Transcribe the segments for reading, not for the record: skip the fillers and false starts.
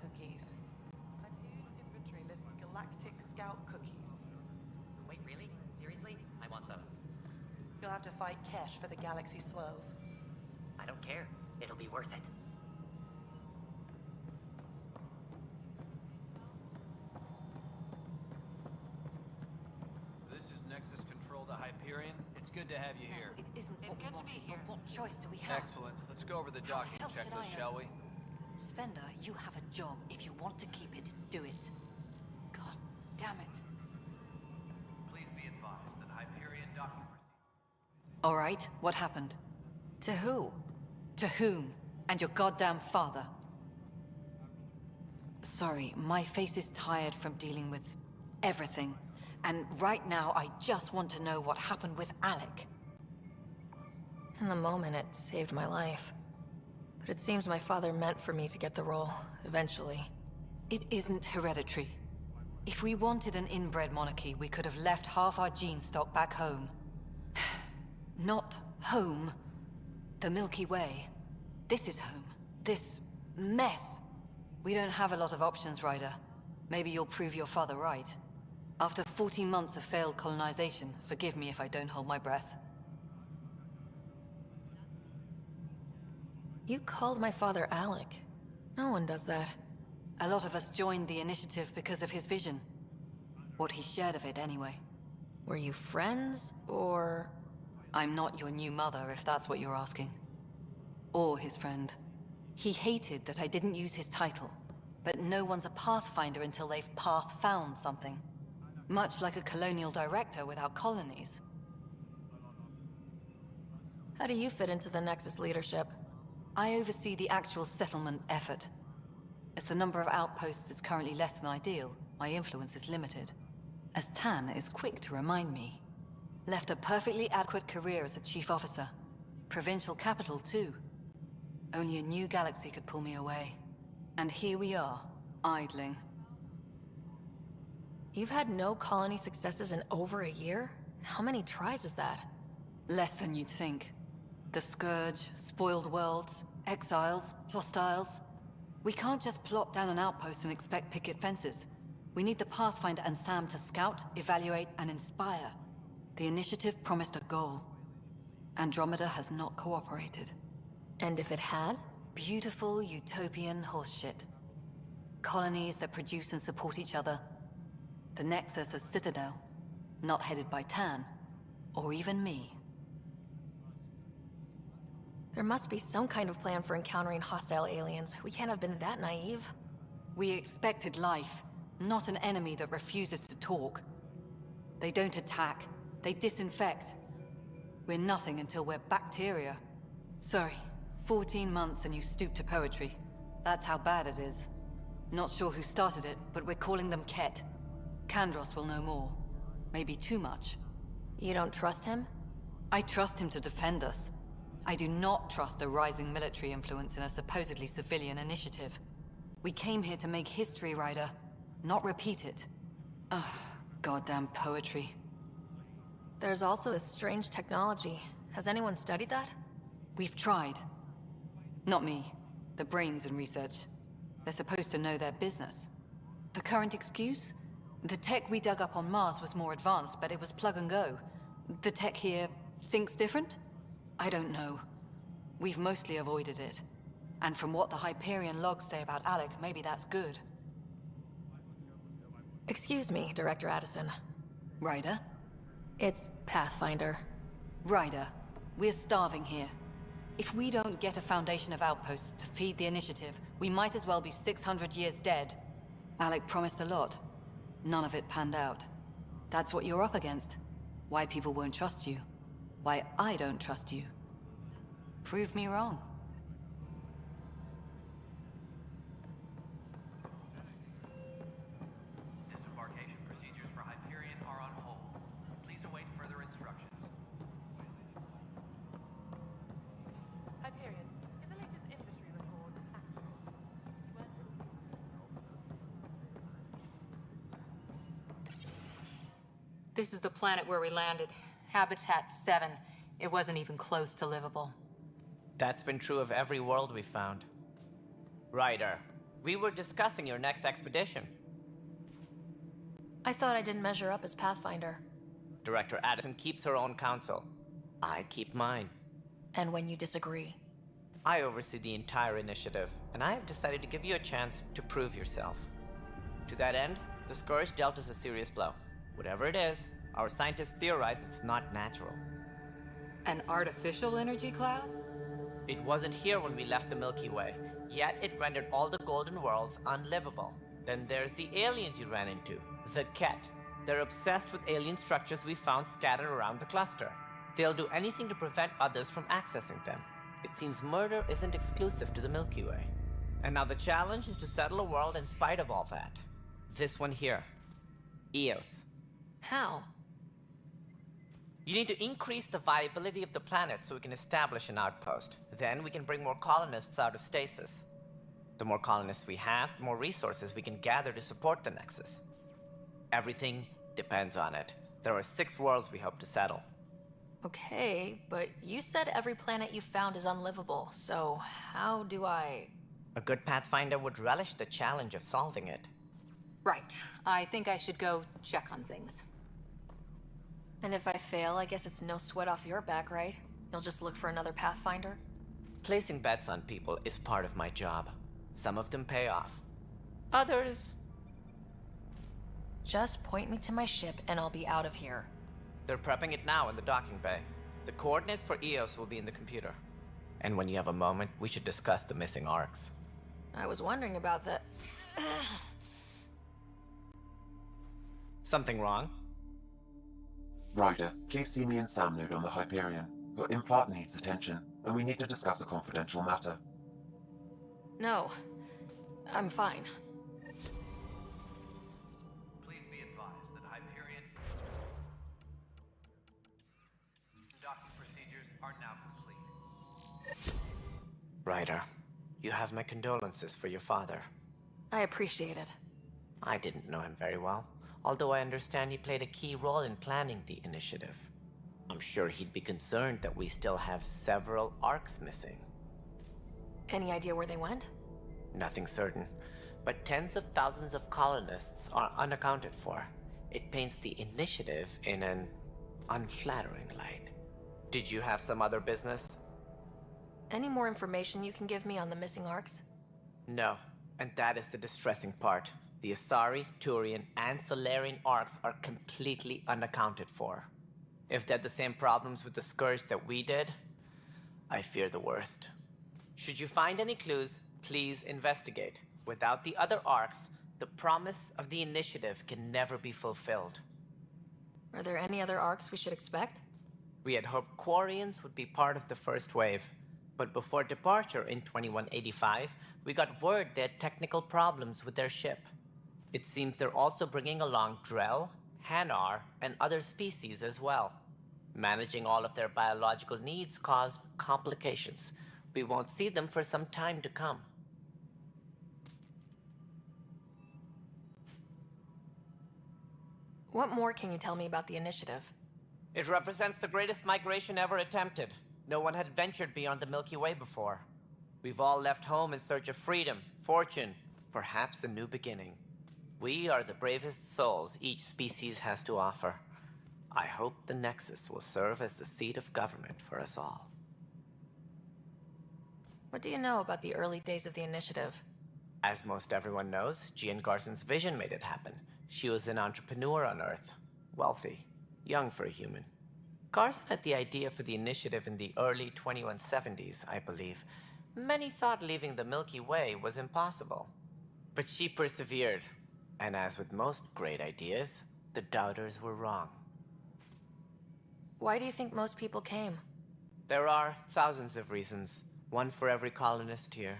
Cookies. I've used inventory list galactic scout cookies. Wait, really? Seriously? I want those. You'll have to fight Kesh for the galaxy swirls. I don't care. It'll be worth it. This is Nexus Control to Hyperion. It's good to have you here. It isn't what we wanted, but what choice do we have? Excellent. Let's go over the docking checklist, shall we? Spender, you have a job. If you want to keep it, do it. God damn it. Please be advised that Hyperion docking... All right, what happened? To who? To whom? And your goddamn father. Sorry, my face is tired from dealing with everything. And right now, I just want to know what happened with Alec. In the moment, it saved my life. But it seems my father meant for me to get the role, eventually. It isn't hereditary. If we wanted an inbred monarchy, we could have left half our gene stock back home. Not home. The Milky Way. This is home. This mess. We don't have a lot of options, Ryder. Maybe you'll prove your father right. After 14 months of failed colonization, forgive me if I don't hold my breath. You called my father Alec. No one does that. A lot of us joined the initiative because of his vision. What he shared of it, anyway. Were you friends, or...? I'm not your new mother, if that's what you're asking. Or his friend. He hated that I didn't use his title. But no one's a pathfinder until they've path-found something. Much like a colonial director without colonies. How do you fit into the Nexus leadership? I oversee the actual settlement effort. As the number of outposts is currently less than ideal, my influence is limited. As Tan is quick to remind me. Left a perfectly adequate career as a chief officer. Provincial capital, too. Only a new galaxy could pull me away. And here we are, idling. You've had no colony successes in over a year? How many tries is that? Less than you'd think. The Scourge, spoiled worlds, exiles, hostiles. We can't just plop down an outpost and expect picket fences. We need the Pathfinder and Sam to scout, evaluate, and inspire. The initiative promised a goal. Andromeda has not cooperated. And if it had? Beautiful utopian horseshit. Colonies that produce and support each other. The Nexus as Citadel. Not headed by Tan. Or even me. There must be some kind of plan for encountering hostile aliens. We can't have been that naive. We expected life, not an enemy that refuses to talk. They don't attack, they disinfect. We're nothing until we're bacteria. Sorry, 14 months and you stoop to poetry. That's how bad it is. Not sure who started it, but we're calling them Ket. Kandros will know more. Maybe too much. You don't trust him? I trust him to defend us. I do not trust a rising military influence in a supposedly civilian initiative. We came here to make history, Ryder, not repeat it. Ugh, goddamn poetry. There's also this strange technology. Has anyone studied that? We've tried. Not me. The brains in research. They're supposed to know their business. The current excuse? The tech we dug up on Mars was more advanced, but it was plug and go. The tech here thinks different? I don't know. We've mostly avoided it. And from what the Hyperion logs say about Alec, maybe that's good. Excuse me, Director Addison. Ryder? It's Pathfinder. Ryder, we're starving here. If we don't get a foundation of outposts to feed the initiative, We might as well be 600 years dead. Alec promised a lot. None of it panned out. That's what you're up against. Why people won't trust you. Why I don't trust you. Prove me wrong. Disembarkation procedures for Hyperion are on hold. Please await further instructions. Hyperion, is the latest inventory record accurate? This is the planet where we landed. Habitat 7. It wasn't even close to livable. That's been true of every world we found. Ryder, we were discussing your next expedition. I thought I didn't measure up as Pathfinder. Director Addison keeps her own counsel. I keep mine. And when you disagree? I oversee the entire initiative, and I have decided to give you a chance to prove yourself. To that end, the Scourge dealt us a serious blow. Whatever it is, our scientists theorize it's not natural. An artificial energy cloud? It wasn't here when we left the Milky Way, yet it rendered all the golden worlds unlivable. Then there's the aliens you ran into, the Ket. They're obsessed with alien structures we found scattered around the cluster. They'll do anything to prevent others from accessing them. It seems murder isn't exclusive to the Milky Way. And now the challenge is to settle a world in spite of all that. This one here. EOS. How? You need to increase the viability of the planet so we can establish an outpost. Then we can bring more colonists out of stasis. The more colonists we have, the more resources we can gather to support the Nexus. Everything depends on it. There are 6 worlds we hope to settle. Okay, but you said every planet you found is unlivable, so how do I... A good Pathfinder would relish the challenge of solving it. Right. I think I should go check on things. And if I fail, I guess it's no sweat off your back, right? You'll just look for another Pathfinder? Placing bets on people is part of my job. Some of them pay off. Others... Just point me to my ship and I'll be out of here. They're prepping it now in the docking bay. The coordinates for EOS will be in the computer. And when you have a moment, we should discuss the missing arcs. I was wondering about that. Something wrong? Ryder, please see me and Sam Node on the Hyperion. Your implant needs attention, and we need to discuss a confidential matter. No. I'm fine. Please be advised that Hyperion docking procedures are now complete. Ryder, you have my condolences for your father. I appreciate it. I didn't know him very well, although I understand he played a key role in planning the initiative. I'm sure he'd be concerned that we still have several arcs missing. Any idea where they went? Nothing certain, but tens of thousands of colonists are unaccounted for. It paints the initiative in an unflattering light. Did you have some other business? Any more information you can give me on the missing arcs? No, and that is the distressing part. The Asari, Turian, and Solarian arcs are completely unaccounted for. If they had the same problems with the Scourge that we did, I fear the worst. Should you find any clues, please investigate. Without the other arcs, the promise of the initiative can never be fulfilled. Are there any other arcs we should expect? We had hoped Quarians would be part of the first wave, but before departure in 2185, we got word they had technical problems with their ship. It seems they're also bringing along Drell, Hanar, and other species as well. Managing all of their biological needs caused complications. We won't see them for some time to come. What more can you tell me about the initiative? It represents the greatest migration ever attempted. No one had ventured beyond the Milky Way before. We've all left home in search of freedom, fortune, perhaps a new beginning. We are the bravest souls each species has to offer. I hope the Nexus will serve as the seat of government for us all. What do you know about the early days of the initiative? As most everyone knows, Gian Garson's vision made it happen. She was an entrepreneur on Earth. Wealthy. Young for a human. Garson had the idea for the initiative in the early 2170s, I believe. Many thought leaving the Milky Way was impossible. But she persevered. And as with most great ideas, the doubters were wrong. Why do you think most people came? There are thousands of reasons, one for every colonist here.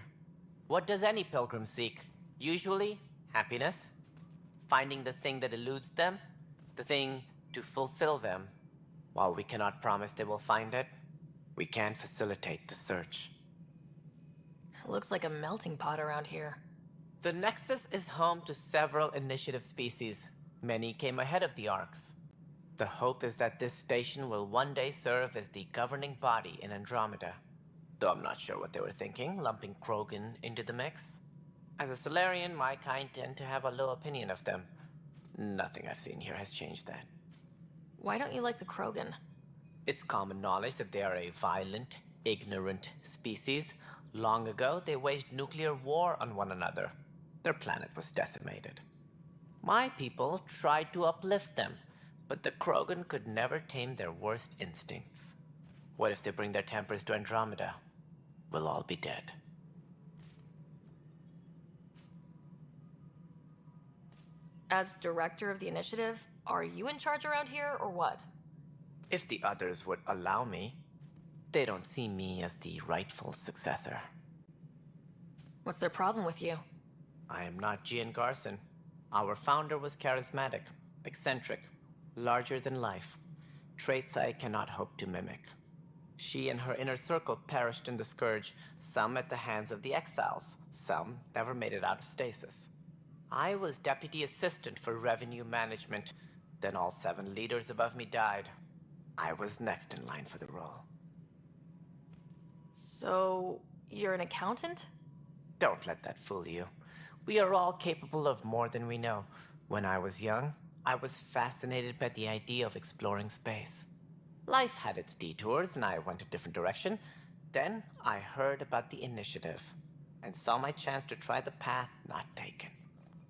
What does any pilgrim seek? Usually, happiness. Finding the thing that eludes them, the thing to fulfill them. While we cannot promise they will find it, we can facilitate the search. It looks like a melting pot around here. The Nexus is home to several initiative species. Many came ahead of the Arcs. The hope is that this station will one day serve as the governing body in Andromeda. Though I'm not sure what they were thinking, lumping Krogan into the mix. As a Solarian, my kind tend to have a low opinion of them. Nothing I've seen here has changed that. Why don't you like the Krogan? It's common knowledge that they are a violent, ignorant species. Long ago, they waged nuclear war on one another. Their planet was decimated. My people tried to uplift them, but the Krogan could never tame their worst instincts. What if they bring their tempers to Andromeda? We'll all be dead. As director of the initiative, are you in charge around here, or what? If the others would allow me, they don't see me as the rightful successor. What's their problem with you? I am not Gian Garson. Our founder was charismatic, eccentric, larger than life. Traits I cannot hope to mimic. She and her inner circle perished in the Scourge, some at the hands of the Exiles, some never made it out of stasis. I was deputy assistant for revenue management. Then all 7 leaders above me died. I was next in line for the role. So, you're an accountant? Don't let that fool you. We are all capable of more than we know. When I was young, I was fascinated by the idea of exploring space. Life had its detours, and I went a different direction. Then I heard about the initiative, and saw my chance to try the path not taken.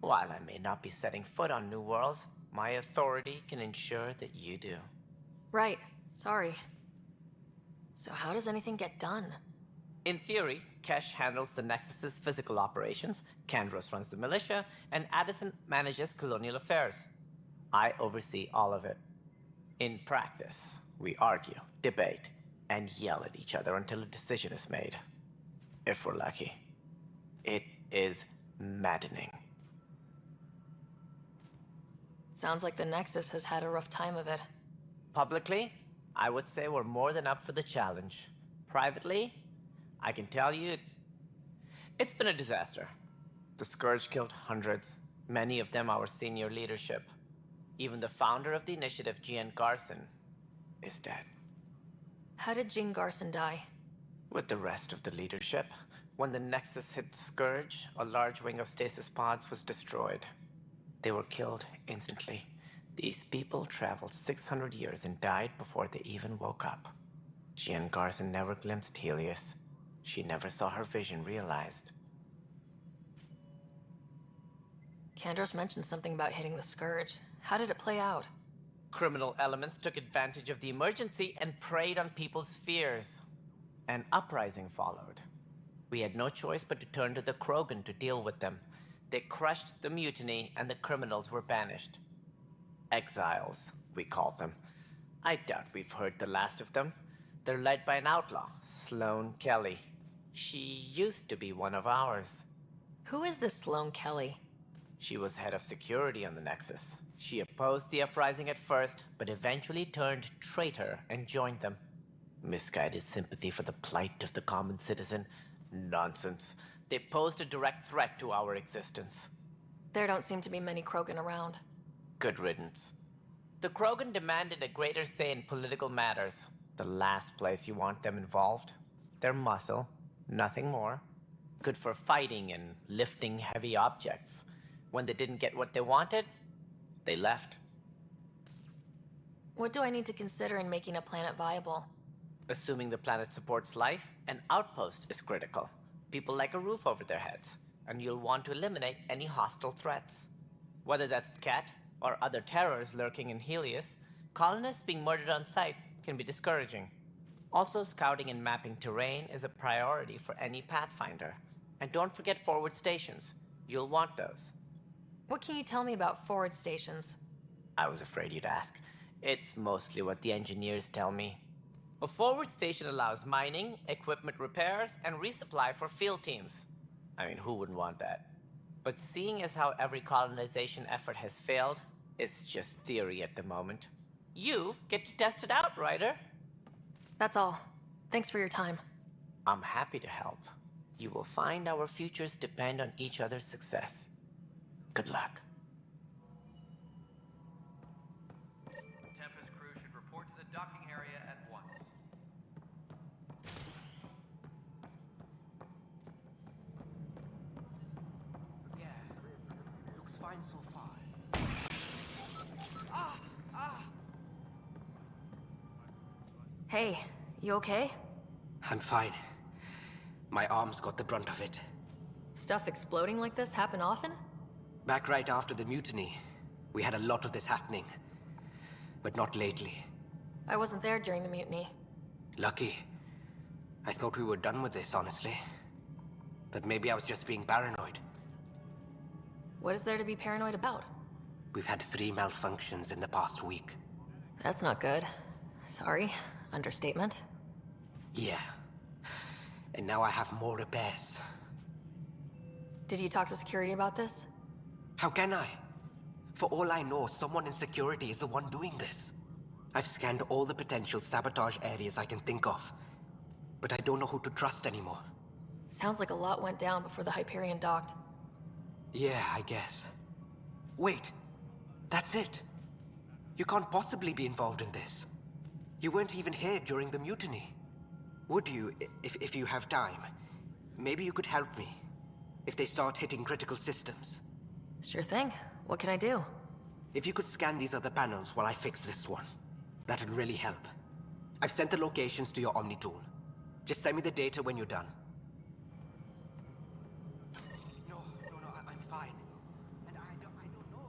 While I may not be setting foot on new worlds, my authority can ensure that you do. Right. Sorry. So how does anything get done? In theory, Kesh handles the Nexus's physical operations, Kandros runs the militia, and Addison manages colonial affairs. I oversee all of it. In practice, we argue, debate, and yell at each other until a decision is made. If we're lucky. It is maddening. Sounds like the Nexus has had a rough time of it. Publicly, I would say we're more than up for the challenge. Privately, I can tell you, it's been a disaster. The Scourge killed hundreds, many of them our senior leadership. Even the founder of the initiative, Gian Garson, is dead. How did Jean Garson die? With the rest of the leadership, when the Nexus hit the Scourge, a large wing of stasis pods was destroyed. They were killed instantly. These people traveled 600 years and died before they even woke up. Gian Garson never glimpsed Helios. She never saw her vision realized. Kandros mentioned something about hitting the Scourge. How did it play out? Criminal elements took advantage of the emergency and preyed on people's fears. An uprising followed. We had no choice but to turn to the Krogan to deal with them. They crushed the mutiny and the criminals were banished. Exiles, we call them. I doubt we've heard the last of them. They're led by an outlaw, Sloane Kelly. She used to be one of ours. Who is this Sloane Kelly? She was head of security on the Nexus. She opposed the uprising at first, but eventually turned traitor and joined them. Misguided sympathy for the plight of the common citizen? Nonsense. They posed a direct threat to our existence. There don't seem to be many Krogan around. Good riddance. The Krogan demanded a greater say in political matters. The last place you want them involved. Their muscle, nothing more. Good for fighting and lifting heavy objects. When they didn't get what they wanted, they left. What do I need to consider in making a planet viable? Assuming the planet supports life, an outpost is critical. People like a roof over their heads, and you'll want to eliminate any hostile threats. Whether that's the Cat or other terrors lurking in Helios, colonists being murdered on sight can be discouraging. Also, scouting and mapping terrain is a priority for any Pathfinder. And don't forget forward stations. You'll want those. What can you tell me about forward stations? I was afraid you'd ask. It's mostly what the engineers tell me. A forward station allows mining, equipment repairs, and resupply for field teams. I mean, who wouldn't want that? But seeing as how every colonization effort has failed, it's just theory at the moment. You get to test it out, Ryder. That's all. Thanks for your time. I'm happy to help. You will find our futures depend on each other's success. Good luck. Tempest crew should report to the docking area at once. Yeah, looks fine so far. Hey, you okay? I'm fine. My arms got the brunt of it. Stuff exploding like this happen often? Back right after the mutiny, we had a lot of this happening. But not lately. I wasn't there during the mutiny. Lucky. I thought we were done with this, honestly. That maybe I was just being paranoid. What is there to be paranoid about? We've had 3 malfunctions in the past week. That's not good. Sorry. Understatement. Yeah. And now I have more repairs. Did you talk to security about this? How can I? For all I know, someone in security is the one doing this. I've scanned all the potential sabotage areas I can think of. But I don't know who to trust anymore. Sounds like a lot went down before the Hyperion docked. Yeah, I guess. Wait. That's it. You can't possibly be involved in this. You weren't even here during the mutiny. Would you, if you have time? Maybe you could help me. If they start hitting critical systems. Sure thing. What can I do? If you could scan these other panels while I fix this one, that'd really help. I've sent the locations to your Omni tool. Just send me the data when you're done. No, I'm fine. And I don't know.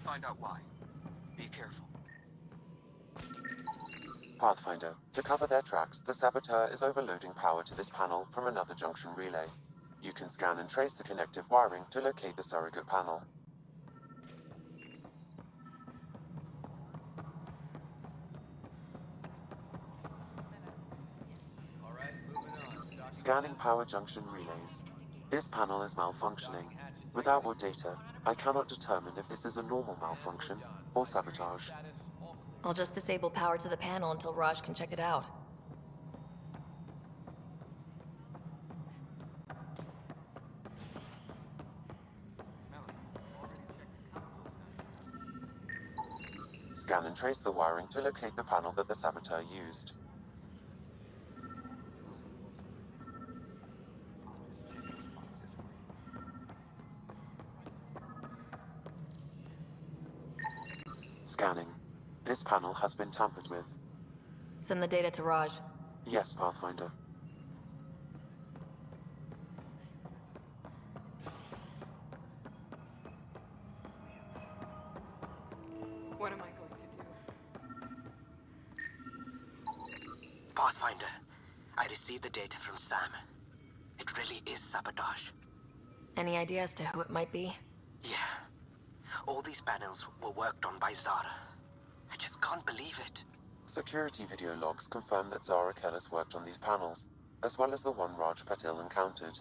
Find out why. Be careful. Pathfinder, to cover their tracks, the saboteur is overloading power to this panel from another junction relay. You can scan and trace the connective wiring to locate the surrogate panel. Scanning power junction relays. This panel is malfunctioning. Without more data, I cannot determine if this is a normal malfunction or sabotage. I'll just disable power to the panel until Raj can check it out. Scan and trace the wiring to locate the panel that the saboteur used. Scanning. This panel has been tampered with. Send the data to Raj. Yes, Pathfinder. What am I going to do? Pathfinder, I received the data from Sam. It really is sabotage. Any idea as to who it might be? Yeah. All these panels were worked on by Zara. I just can't believe it. Security video logs confirm that Zara Kellis worked on these panels, as well as the one Raj Patil encountered.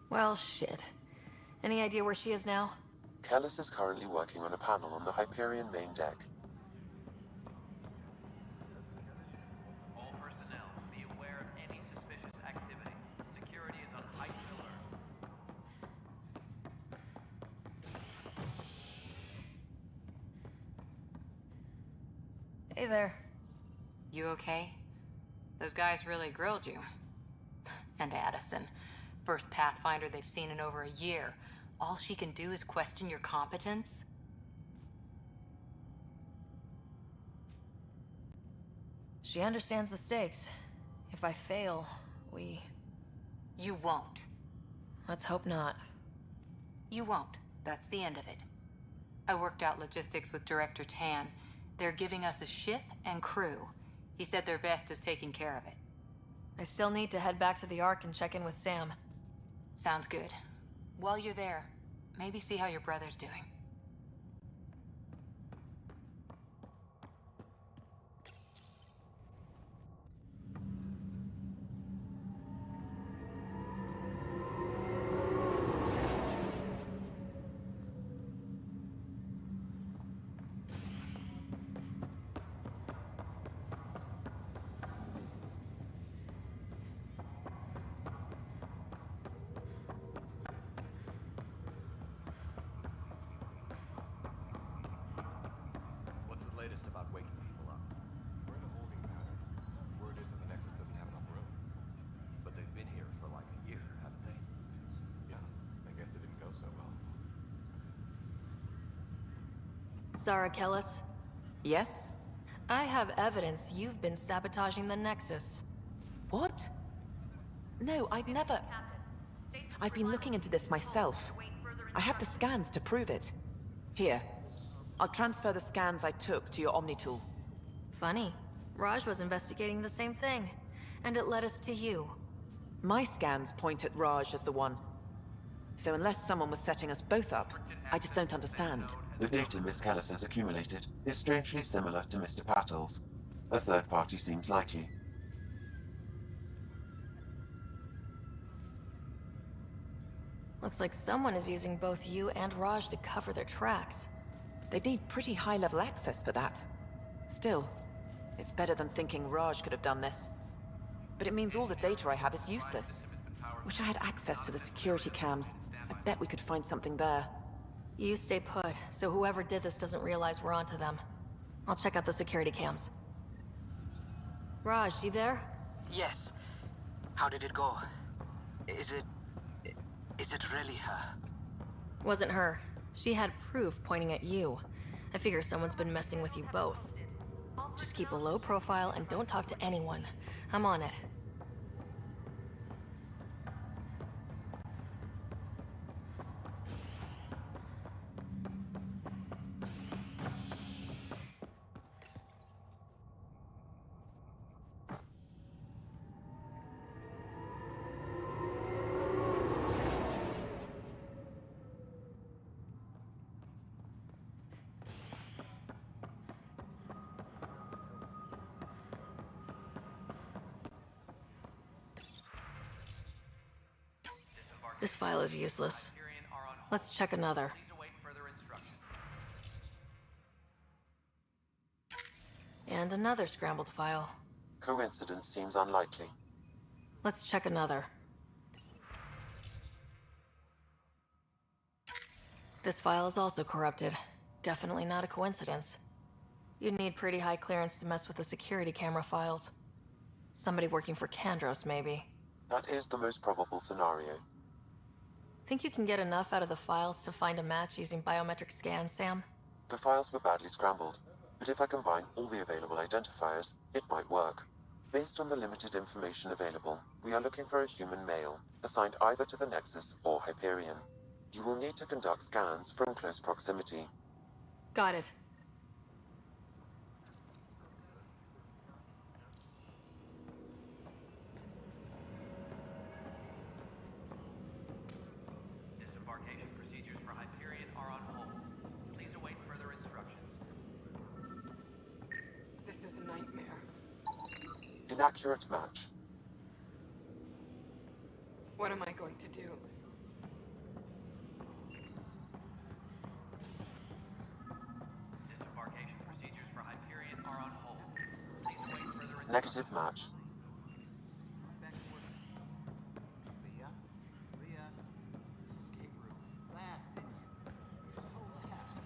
Well, shit. Any idea where she is now? Kellis is currently working on a panel on the Hyperion main deck. All personnel, be aware of any suspicious activity. Security is on heightened alert. Hey there. You okay? Those guys really grilled you. And Addison. First Pathfinder they've seen in over a year. All she can do is question your competence? She understands the stakes. If I fail, we... You won't. Let's hope not. You won't. That's the end of it. I worked out logistics with Director Tan. They're giving us a ship and crew. He said their best is taking care of it. I still need to head back to the Ark and check in with Sam. Sounds good. While you're there, maybe see how your brother's doing. What's the latest about waking people up? We're in a holding pattern. Word is that the Nexus doesn't have enough room. But they've been here for like a year, haven't they? Yeah, I guess it didn't go so well. Zara Kellis, Yes? I have evidence you've been sabotaging the Nexus. What? No, I'd never... I've been looking into this myself. I have the scans to prove it. Here. I'll transfer the scans I took to your Omni tool. Funny. Raj was investigating the same thing, and it led us to you. My scans point at Raj as the one. So unless someone was setting us both up, I just don't understand. The data Miss Callis has accumulated is strangely similar to Mr. Patel's. A third party seems likely. Looks like someone is using both you and Raj to cover their tracks. They'd need pretty high-level access for that. Still, it's better than thinking Raj could have done this. But it means all the data I have is useless. Wish I had access to the security cams. I bet we could find something there. You stay put, so whoever did this doesn't realize we're onto them. I'll check out the security cams. Raj, you there? Yes. How did it go? Is it really her? Wasn't her. She had proof pointing at you. I figure someone's been messing with you both. Just keep a low profile and don't talk to anyone. I'm on it. This file is useless. Hyperion are on hold. Let's check another. Please await further instructions. And another scrambled file. Coincidence seems unlikely. Let's check another. This file is also corrupted. Definitely not a coincidence. You'd need pretty high clearance to mess with the security camera files. Somebody working for Kandros, maybe. That is the most probable scenario. Think you can get enough out of the files to find a match using biometric scans, Sam? The files were badly scrambled, but if I combine all the available identifiers, it might work. Based on the limited information available, we are looking for a human male, assigned either to the Nexus or Hyperion. You will need to conduct scans from close proximity. Got it. Disembarkation procedures for Hyperion are on hold. Please await further instructions. This is a nightmare. Inaccurate match. What am I going to do? Disembarkation procedures for Hyperion are on hold. Please await further instructions. Negative match. Leah? Leah? This is escape room. Laugh, didn't you? So laugh.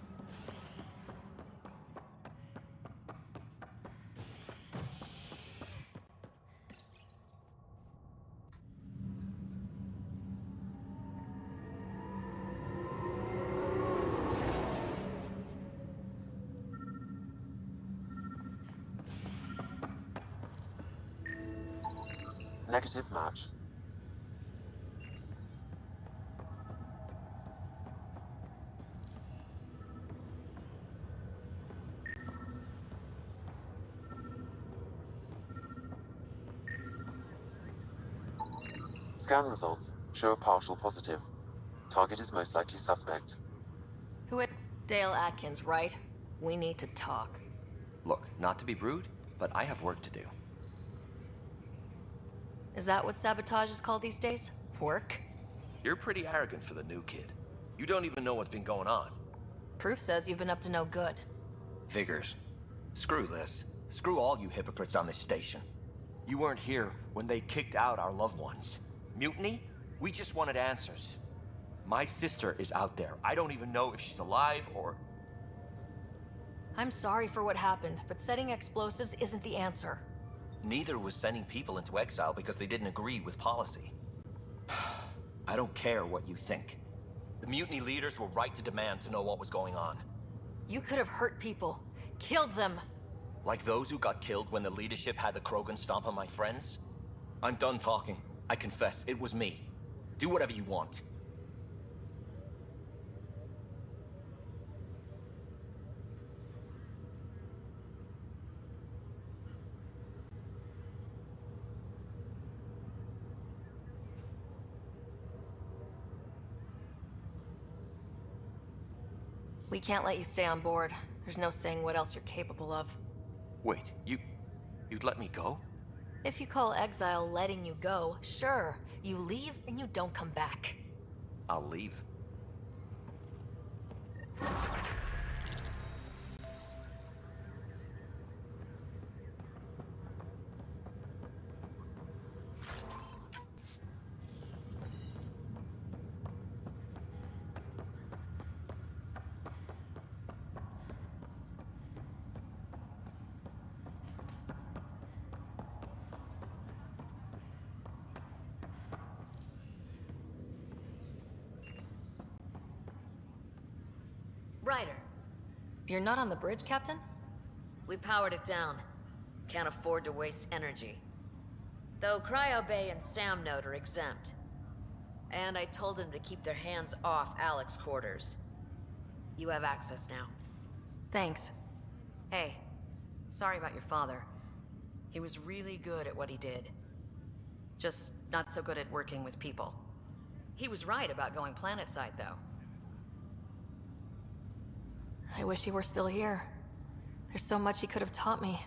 Negative match. Scan results show a partial positive. Target is most likely suspect. Who it? Dale Atkins, right? We need to talk. Look, not to be rude, but I have work to do. Is that what sabotage is called these days? Work? You're pretty arrogant for the new kid. You don't even know what's been going on. Proof says you've been up to no good. Figures. Screw this. Screw all you hypocrites on this station. You weren't here when they kicked out our loved ones. Mutiny? We just wanted answers. My sister is out there. I don't even know if she's alive or... I'm sorry for what happened, but setting explosives isn't the answer. Neither was sending people into exile because they didn't agree with policy. I don't care what you think. The mutiny leaders were right to demand to know what was going on. You could have hurt people. Killed them. Like those who got killed when the leadership had the Krogan stomp on my friends? I'm done talking. I confess, it was me. Do whatever you want. We can't let you stay on board. There's no saying what else you're capable of. Wait, you'd let me go? If you call exile letting you go, sure. You leave and you don't come back. I'll leave. Ryder, You're not on the bridge, Captain? we powered it down. Can't afford to waste energy. Though Cryo Bay and Sam Node are exempt. And I told them to keep their hands off Alec's quarters. You have access now. Thanks. Hey, sorry about your father. He was really good at what he did. Just not so good at working with people. He was right about going planetside, though. I wish he were still here. There's so much he could have taught me.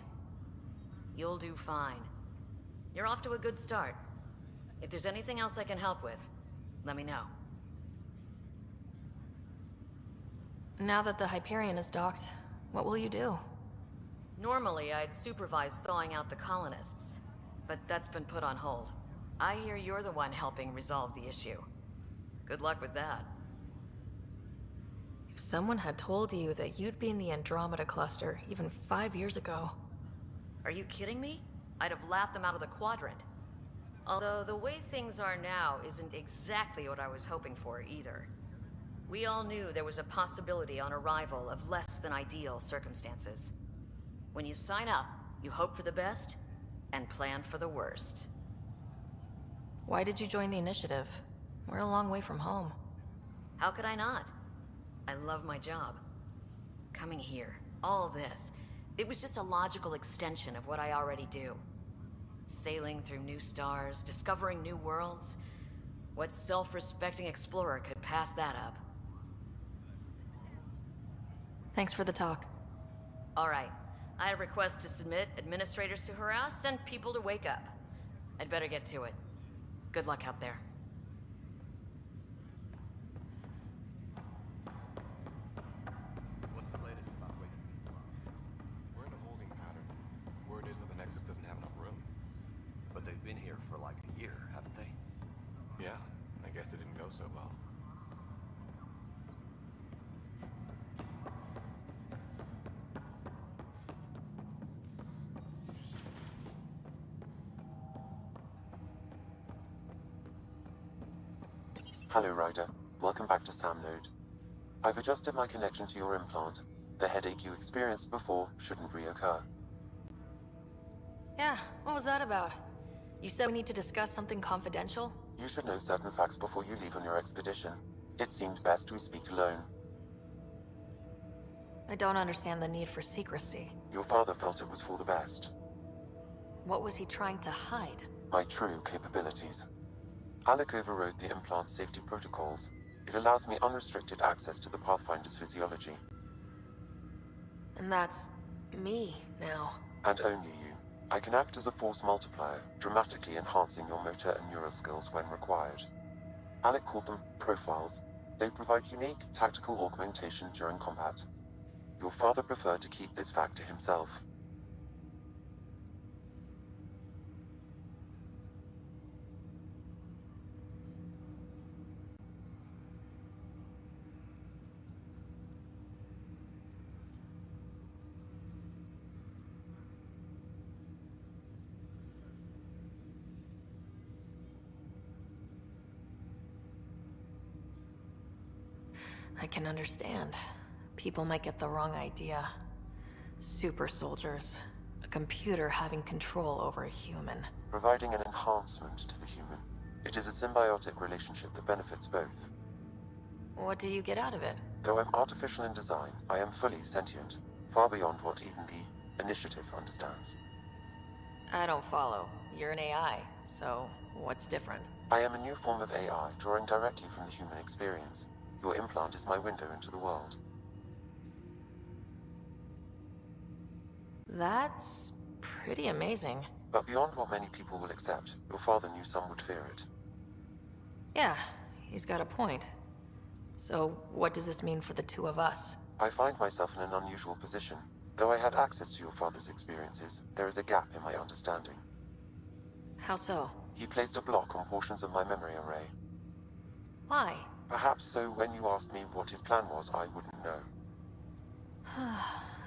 You'll do fine. You're off to a good start. If there's anything else I can help with, let me know. Now that the Hyperion is docked, what will you do? Normally, I'd supervise thawing out the colonists, but that's been put on hold. I hear you're the one helping resolve the issue. Good luck with that. If someone had told you that you'd be in the Andromeda cluster even 5 years ago... Are you kidding me? I'd have laughed them out of the quadrant. Although the way things are now isn't exactly what I was hoping for either. We all knew there was a possibility on arrival of less than ideal circumstances. When you sign up, you hope for the best and plan for the worst. Why did you join the initiative? We're a long way from home. How could I not? I love my job. Coming here, all this, it was just a logical extension of what I already do. Sailing through new stars, discovering new worlds. What self-respecting explorer could pass that up? Thanks for the talk. All right. I have requests to submit, administrators to harass, and people to wake up. I'd better get to it. Good luck out there. What's the latest about waking people up? We're in a holding pattern. Word is that the Nexus doesn't have enough room. But they've been here for like a year, haven't they? Yeah, I guess it didn't go so well. Hello, Ryder. Welcome back to Sam Node. I've adjusted my connection to your implant. The headache you experienced before shouldn't reoccur. Yeah, what was that about? You said we need to discuss something confidential? You should know certain facts before you leave on your expedition. It seemed best we speak alone. I don't understand the need for secrecy. Your father felt it was for the best. What was he trying to hide? My true capabilities. Alec overrode the implant's safety protocols. It allows me unrestricted access to the Pathfinder's physiology. And that's me now. And only you. I can act as a force multiplier, dramatically enhancing your motor and neural skills when required. Alec called them profiles. They provide unique tactical augmentation during combat. Your father preferred to keep this fact to himself. I can understand. People might get the wrong idea. Super soldiers. A computer having control over a human. Providing an enhancement to the human. It is a symbiotic relationship that benefits both. What do you get out of it? Though I'm artificial in design, I am fully sentient, far beyond what even the Initiative understands. I don't follow. You're an AI, so what's different? I am a new form of AI, drawing directly from the human experience. Your implant is my window into the world. That's pretty amazing. But beyond what many people will accept, your father knew some would fear it. Yeah, he's got a point. So what does this mean for the two of us? I find myself in an unusual position. Though I had access to your father's experiences, there is a gap in my understanding. How so? He placed a block on portions of my memory array. Why? Perhaps so when you asked me what his plan was, I wouldn't know.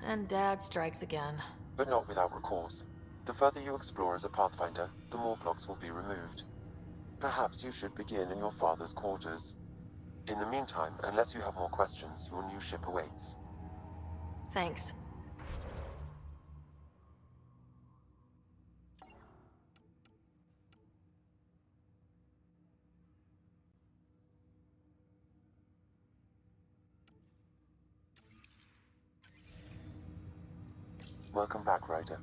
And Dad strikes again. But not without recourse. The further you explore as a Pathfinder, the more blocks will be removed. Perhaps you should begin in your father's quarters. In the meantime, unless you have more questions, your new ship awaits. Thanks. Welcome back, Ryder.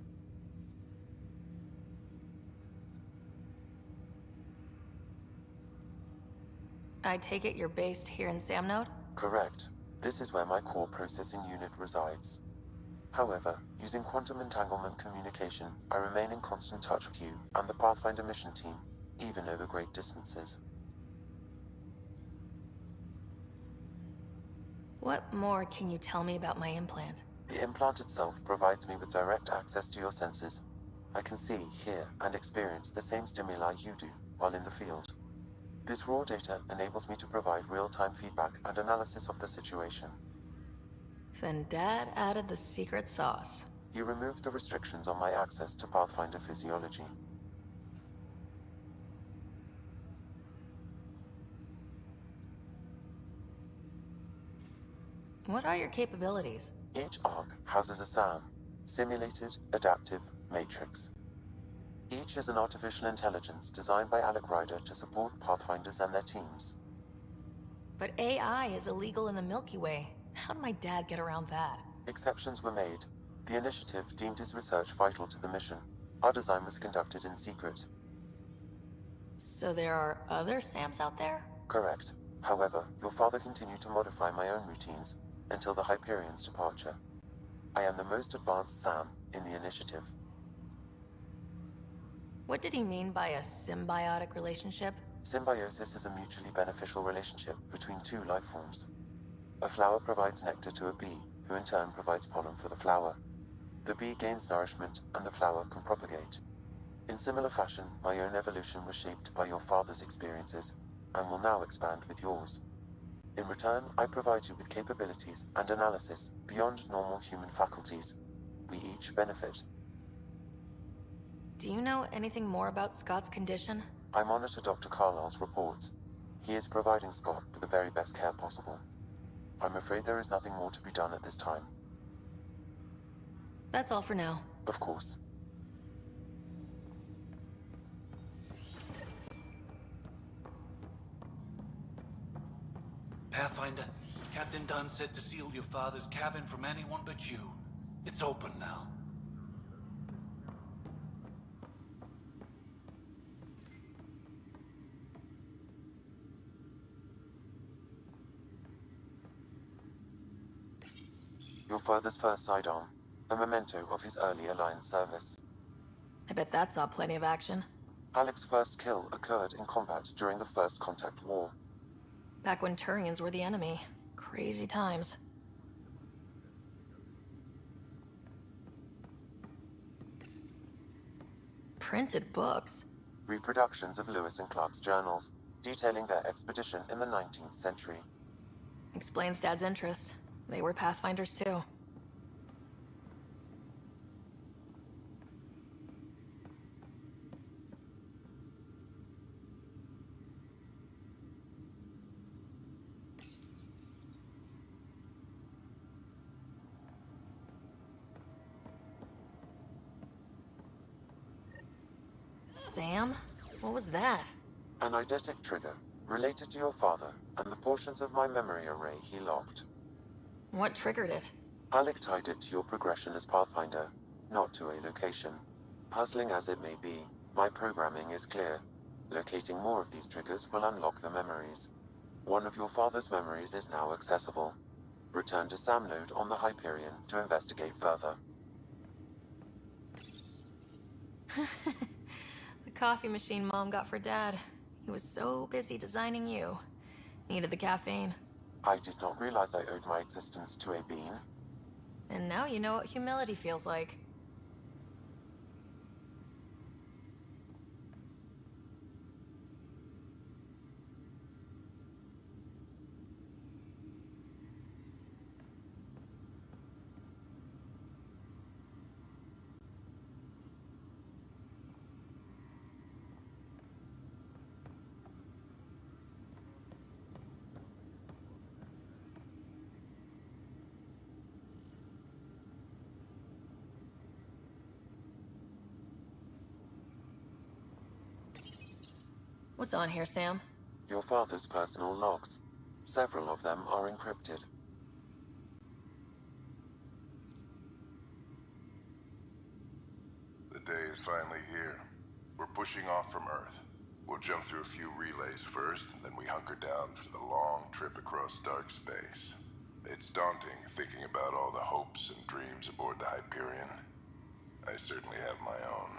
I take it you're based here in Samnode? Correct. This is where my core processing unit resides. However, using quantum entanglement communication, I remain in constant touch with you and the Pathfinder mission team, even over great distances. What more can you tell me about my implant? The implant itself provides me with direct access to your senses. I can see, hear, and experience the same stimuli you do while in the field. This raw data enables me to provide real-time feedback and analysis of the situation. Then Dad added the secret sauce. You removed the restrictions on my access to Pathfinder physiology. What are your capabilities? Each arc houses a SAM, Simulated Adaptive Matrix. Each is an artificial intelligence designed by Alec Ryder to support Pathfinders and their teams. But AI is illegal in the Milky Way. How'd my dad get around that? Exceptions were made. The Initiative deemed his research vital to the mission. Our design was conducted in secret. So there are other SAMs out there? Correct. However, your father continued to modify my own routines until the Hyperion's departure. I am the most advanced SAM in the Initiative. What did he mean by a symbiotic relationship? Symbiosis is a mutually beneficial relationship between two life forms. A flower provides nectar to a bee, who in turn provides pollen for the flower. The bee gains nourishment, and the flower can propagate. In similar fashion, my own evolution was shaped by your father's experiences, and will now expand with yours. In return, I provide you with capabilities and analysis beyond normal human faculties. We each benefit. Do you know anything more about Scott's condition? I monitor Dr. Carlisle's reports. He is providing Scott with the very best care possible. I'm afraid there is nothing more to be done at this time. That's all for now. Of course. Pathfinder, Captain Dunn said to seal your father's cabin from anyone but you. It's open now. Your father's first sidearm, a memento of his early Alliance service. I bet that saw plenty of action. Alec's first kill occurred in combat during the First Contact War. Back when Turians were the enemy. Crazy times. Printed books? Reproductions of Lewis and Clark's journals, detailing their expedition in the 19th century. Explains Dad's interest. They were Pathfinders too. Sam? What was that? An eidetic trigger, related to your father, and the portions of my memory array he locked. What triggered it? Alec tied it to your progression as Pathfinder, not to a location. Puzzling as it may be, my programming is clear. Locating more of these triggers will unlock the memories. One of your father's memories is now accessible. Return to Sam Node on the Hyperion to investigate further. The coffee machine Mom got for Dad. He was so busy designing you. Needed the caffeine. I did not realize I owed my existence to a bean. And now you know what humility feels like. What's on here, Sam? Your father's personal logs. Several of them are encrypted. The day is finally here. We're pushing off from Earth. We'll jump through a few relays first, and then we hunker down for the long trip across dark space. It's daunting thinking about all the hopes and dreams aboard the Hyperion. I certainly have my own.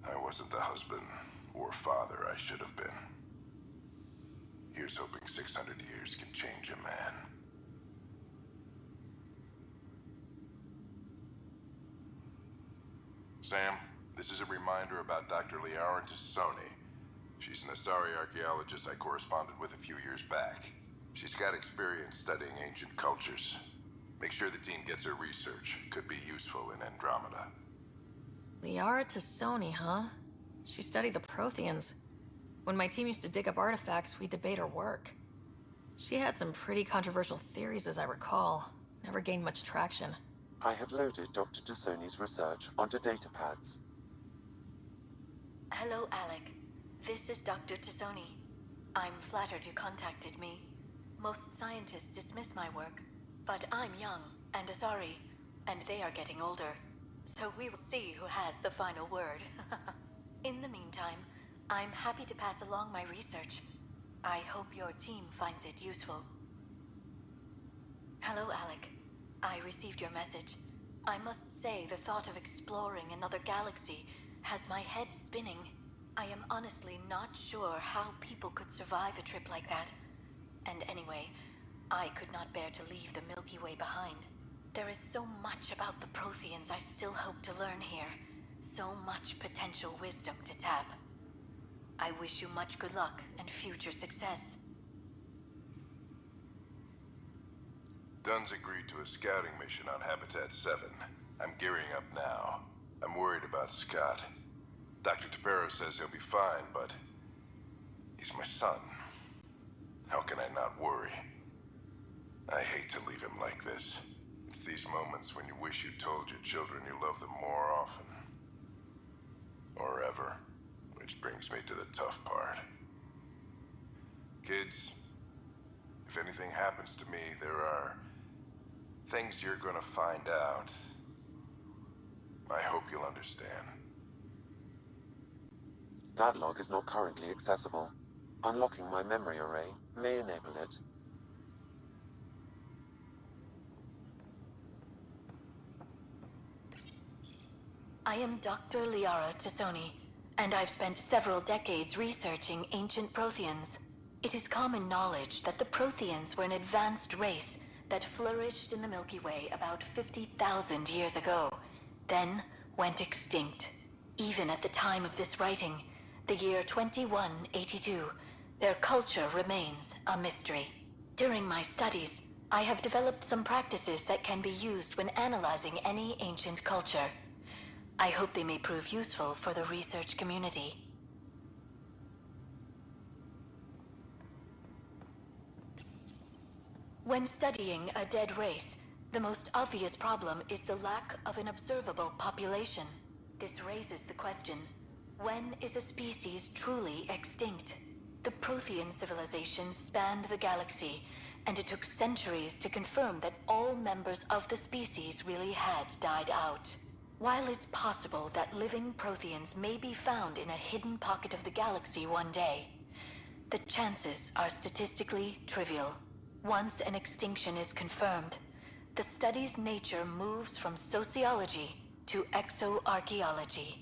I wasn't the husband or father I should have been. Here's hoping 600 years can change a man. Sam, this is a reminder about Dr. Liara Tassoni. She's an Asari archaeologist I corresponded with a few years back. She's got experience studying ancient cultures. Make sure the team gets her research. Could be useful in Andromeda. Liara Tassoni, huh? She studied the Protheans. When my team used to dig up artifacts, we'd debate her work. She had some pretty controversial theories, as I recall. Never gained much traction. I have loaded Dr. Tassoni's research onto datapads. Hello, Alec. This is Dr. Tassoni. I'm flattered you contacted me. Most scientists dismiss my work, but I'm young and Asari, and they are getting older. So we will see who has the final word. In the meantime, I'm happy to pass along my research. I hope your team finds it useful. Hello, Alec. I received your message. I must say the thought of exploring another galaxy has my head spinning. I am honestly not sure how people could survive a trip like that. And anyway, I could not bear to leave the Milky Way behind. There is so much about the Protheans I still hope to learn here. So much potential wisdom to tap. I wish you much good luck and future success. Dunn's agreed to a scouting mission on Habitat 7. I'm gearing up now. I'm worried about Scott. Dr. Tapero says he'll be fine, but he's my son. How can I not worry? I hate to leave him like this. It's these moments when you wish you told your children you love them more often. Or ever. Which brings me to the tough part. Kids, if anything happens to me, there are things you're gonna find out. I hope you'll understand. That log is not currently accessible. Unlocking my memory array may enable it. I am Dr. Liara Tassoni, and I've spent several decades researching ancient Protheans. It is common knowledge that the Protheans were an advanced race that flourished in the Milky Way about 50,000 years ago, then went extinct. Even at the time of this writing, the year 2182, their culture remains a mystery. During my studies, I have developed some practices that can be used when analyzing any ancient culture. I hope they may prove useful for the research community. When studying a dead race, the most obvious problem is the lack of an observable population. This raises the question, when is a species truly extinct? The Prothean civilization spanned the galaxy, and it took centuries to confirm that all members of the species really had died out. While it's possible that living Protheans may be found in a hidden pocket of the galaxy one day, the chances are statistically trivial. Once an extinction is confirmed, the study's nature moves from sociology to exoarchaeology.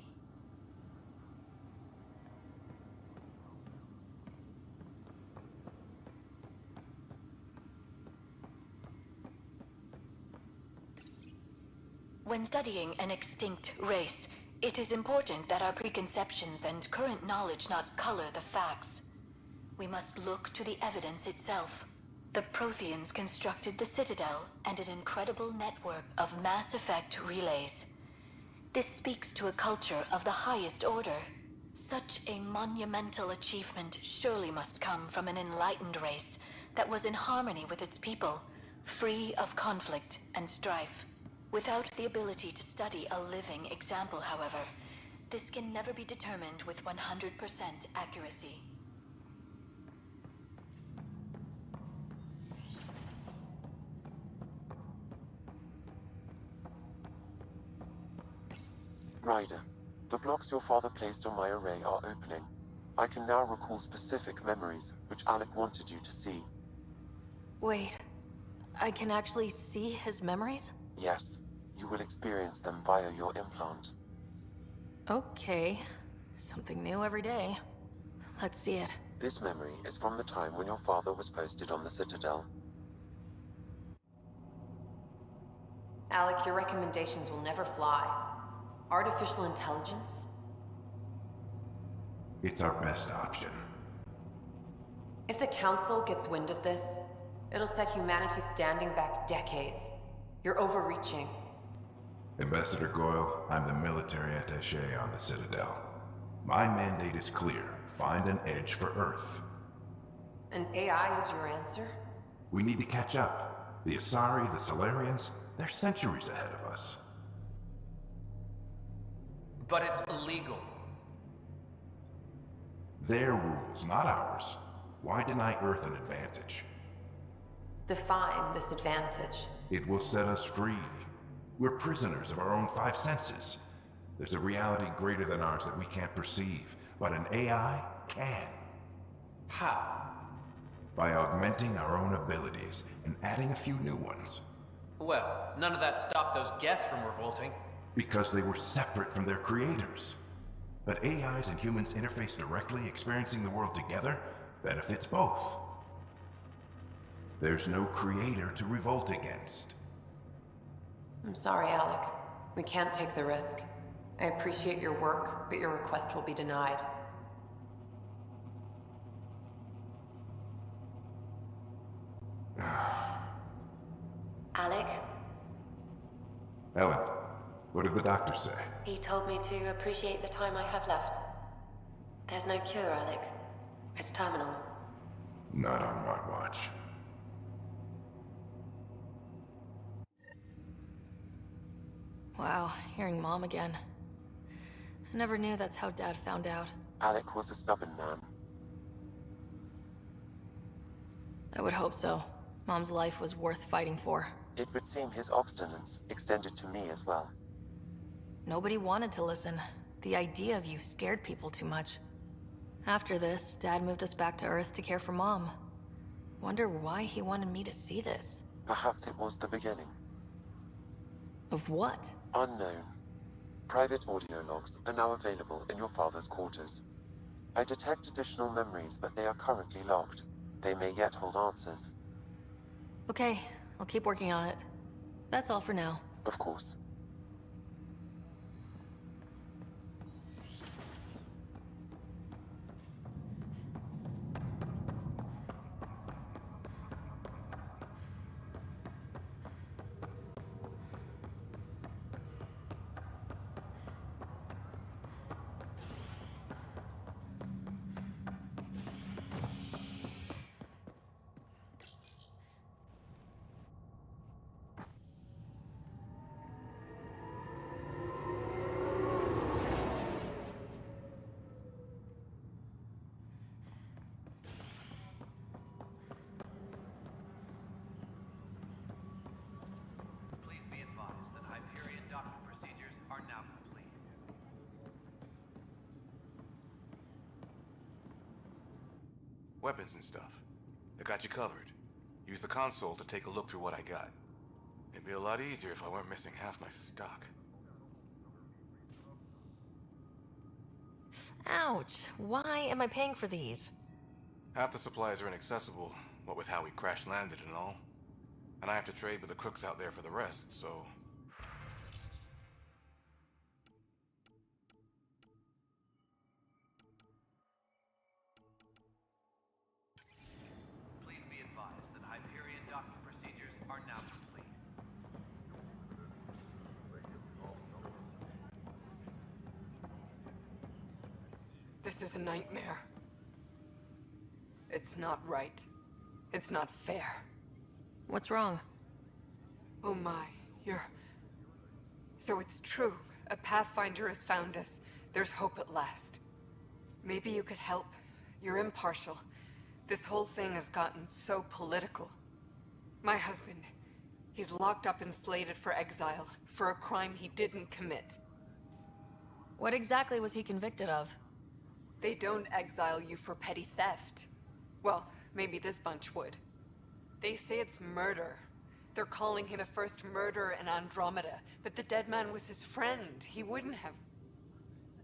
When studying an extinct race, it is important that our preconceptions and current knowledge not color the facts. We must look to the evidence itself. The Protheans constructed the Citadel and an incredible network of mass effect relays. This speaks to a culture of the highest order. Such a monumental achievement surely must come from an enlightened race that was in harmony with its people, free of conflict and strife. Without the ability to study a living example, however, this can never be determined with 100% accuracy. Ryder, the blocks your father placed on my array are opening. I can now recall specific memories, which Alec wanted you to see. Wait, I can actually see his memories? Yes, you will experience them via your implant. Okay, something new every day. Let's see it. This memory is from the time when your father was posted on the Citadel. Alec, your recommendations will never fly. Artificial intelligence? It's our best option. If the Council gets wind of this, it'll set humanity standing back decades. You're overreaching. Ambassador Goyle, I'm the military attaché on the Citadel. My mandate is clear. Find an edge for Earth. And AI is your answer? We need to catch up. The Asari, the Solarians, they're centuries ahead of us. But it's illegal. Their rules, not ours. Why deny Earth an advantage? Define this advantage. It will set us free. We're prisoners of our own five senses. There's a reality greater than ours that we can't perceive, but an AI can. How? By augmenting our own abilities and adding a few new ones. Well, none of that stopped those Geth from revolting. Because they were separate from their creators. But AIs and humans interface directly, experiencing the world together, benefits both. There's no creator to revolt against. I'm sorry, Alec. We can't take the risk. I appreciate your work, but your request will be denied. Alec? Ellen, what did the doctor say? He told me to appreciate the time I have left. There's no cure, Alec. It's terminal. Not on my watch. Wow, hearing Mom again. I never knew that's how Dad found out. Alec was a stubborn man. I would hope so. Mom's life was worth fighting for. It would seem his obstinance extended to me as well. Nobody wanted to listen. The idea of you scared people too much. After this, Dad moved us back to Earth to care for Mom. Wonder why he wanted me to see this. Perhaps it was the beginning. Of what? Unknown. Private audio logs are now available in your father's quarters. I detect additional memories, but they are currently locked. They may yet hold answers. Okay, I'll keep working on it. That's all for now. Of course. Please be advised that Hyperion docking procedures are now complete. Weapons and stuff. I got you covered. Use the console to take a look through what I got. It'd be a lot easier if I weren't missing half my stock. Ouch. Why am I paying for these? Half the supplies are inaccessible, what with how we crash-landed and all. And I have to trade with the crooks out there for the rest, so... Please be advised that Hyperion docking procedures are now complete. This is a nightmare. It's not right. It's not fair. What's wrong? Oh my, you're... So it's true. A Pathfinder has found us. There's hope at last. Maybe you could help. You're impartial. This whole thing has gotten so political. My husband, he's locked up and slated for exile for a crime he didn't commit. What exactly was he convicted of? They don't exile you for petty theft. Well, maybe this bunch would. They say it's murder. They're calling him the first murderer in Andromeda, but the dead man was his friend. He wouldn't have.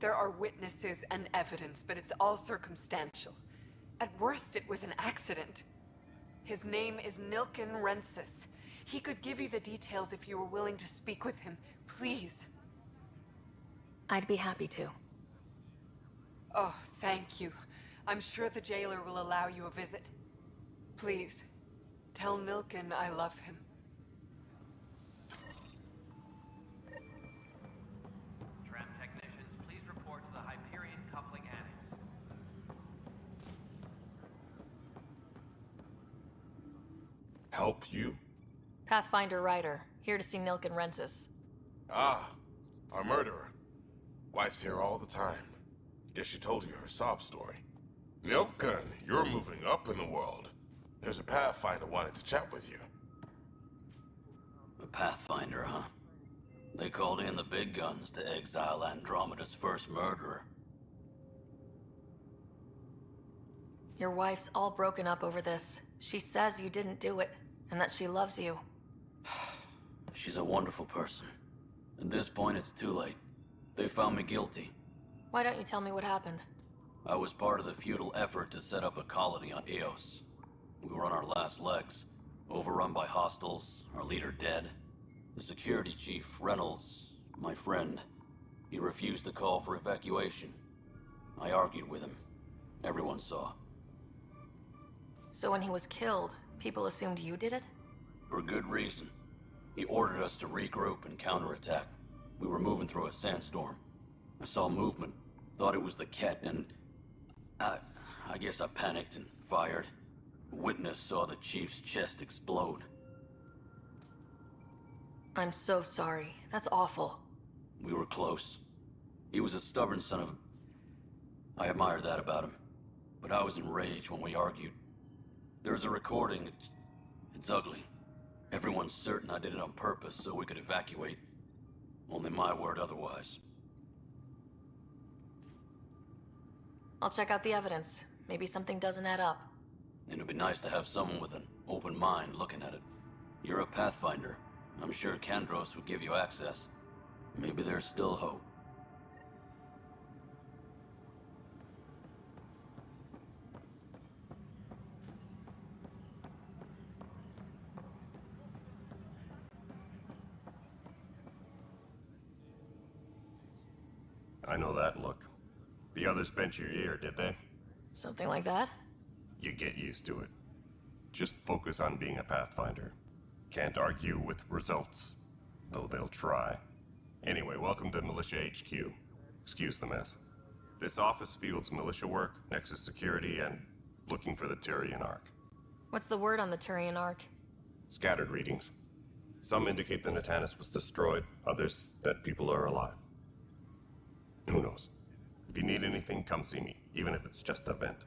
There are witnesses and evidence, but it's all circumstantial. At worst, it was an accident. His name is Nilken Rensis. He could give you the details if you were willing to speak with him. Please. I'd be happy to. Oh, thank you. I'm sure the jailer will allow you a visit. Please, tell Nilken I love him. Tram technicians, please report to the Hyperion coupling annex. Help you? Pathfinder Ryder, here to see Nilken Rensis. Ah, our murderer. Wife's here all the time. Guess she told you her sob story. Nilken, you're moving up in the world. There's a Pathfinder wanted to chat with you. A Pathfinder, huh? They called in the big guns to exile Andromeda's first murderer. Your wife's all broken up over this. She says you didn't do it, and that she loves you. She's a wonderful person. At this point, it's too late. They found me guilty. Why don't you tell me what happened? I was part of the futile effort to set up a colony on Eos. We were on our last legs, overrun by hostiles, our leader dead. The security chief, Reynolds, my friend, he refused to call for evacuation. I argued with him. Everyone saw. So when he was killed, people assumed you did it? For good reason. He ordered us to regroup and counterattack. We were moving through a sandstorm. I saw movement, thought it was the Ket, and... I guess I panicked and fired. A witness saw the chief's chest explode. I'm so sorry. That's awful. We were close. He was a stubborn son of... I admired that about him. But I was enraged when we argued. There's a recording. It's ugly. Everyone's certain I did it on purpose so we could evacuate. Only my word otherwise. I'll check out the evidence. Maybe something doesn't add up. It'd be nice to have someone with an open mind looking at it. You're a Pathfinder. I'm sure Kandros would give you access. Maybe there's still hope. I know that look. The others bent your ear, did they? Something like that? You get used to it. Just focus on being a Pathfinder. Can't argue with results, though they'll try. Anyway, welcome to Militia HQ. Excuse the mess. This office fields militia work, Nexus security, and looking for the Turian Ark. What's the word on the Turian Ark? Scattered readings. Some indicate the Natanus was destroyed, others that people are alive. Who knows? If you need anything, come see me, even if it's just a vent.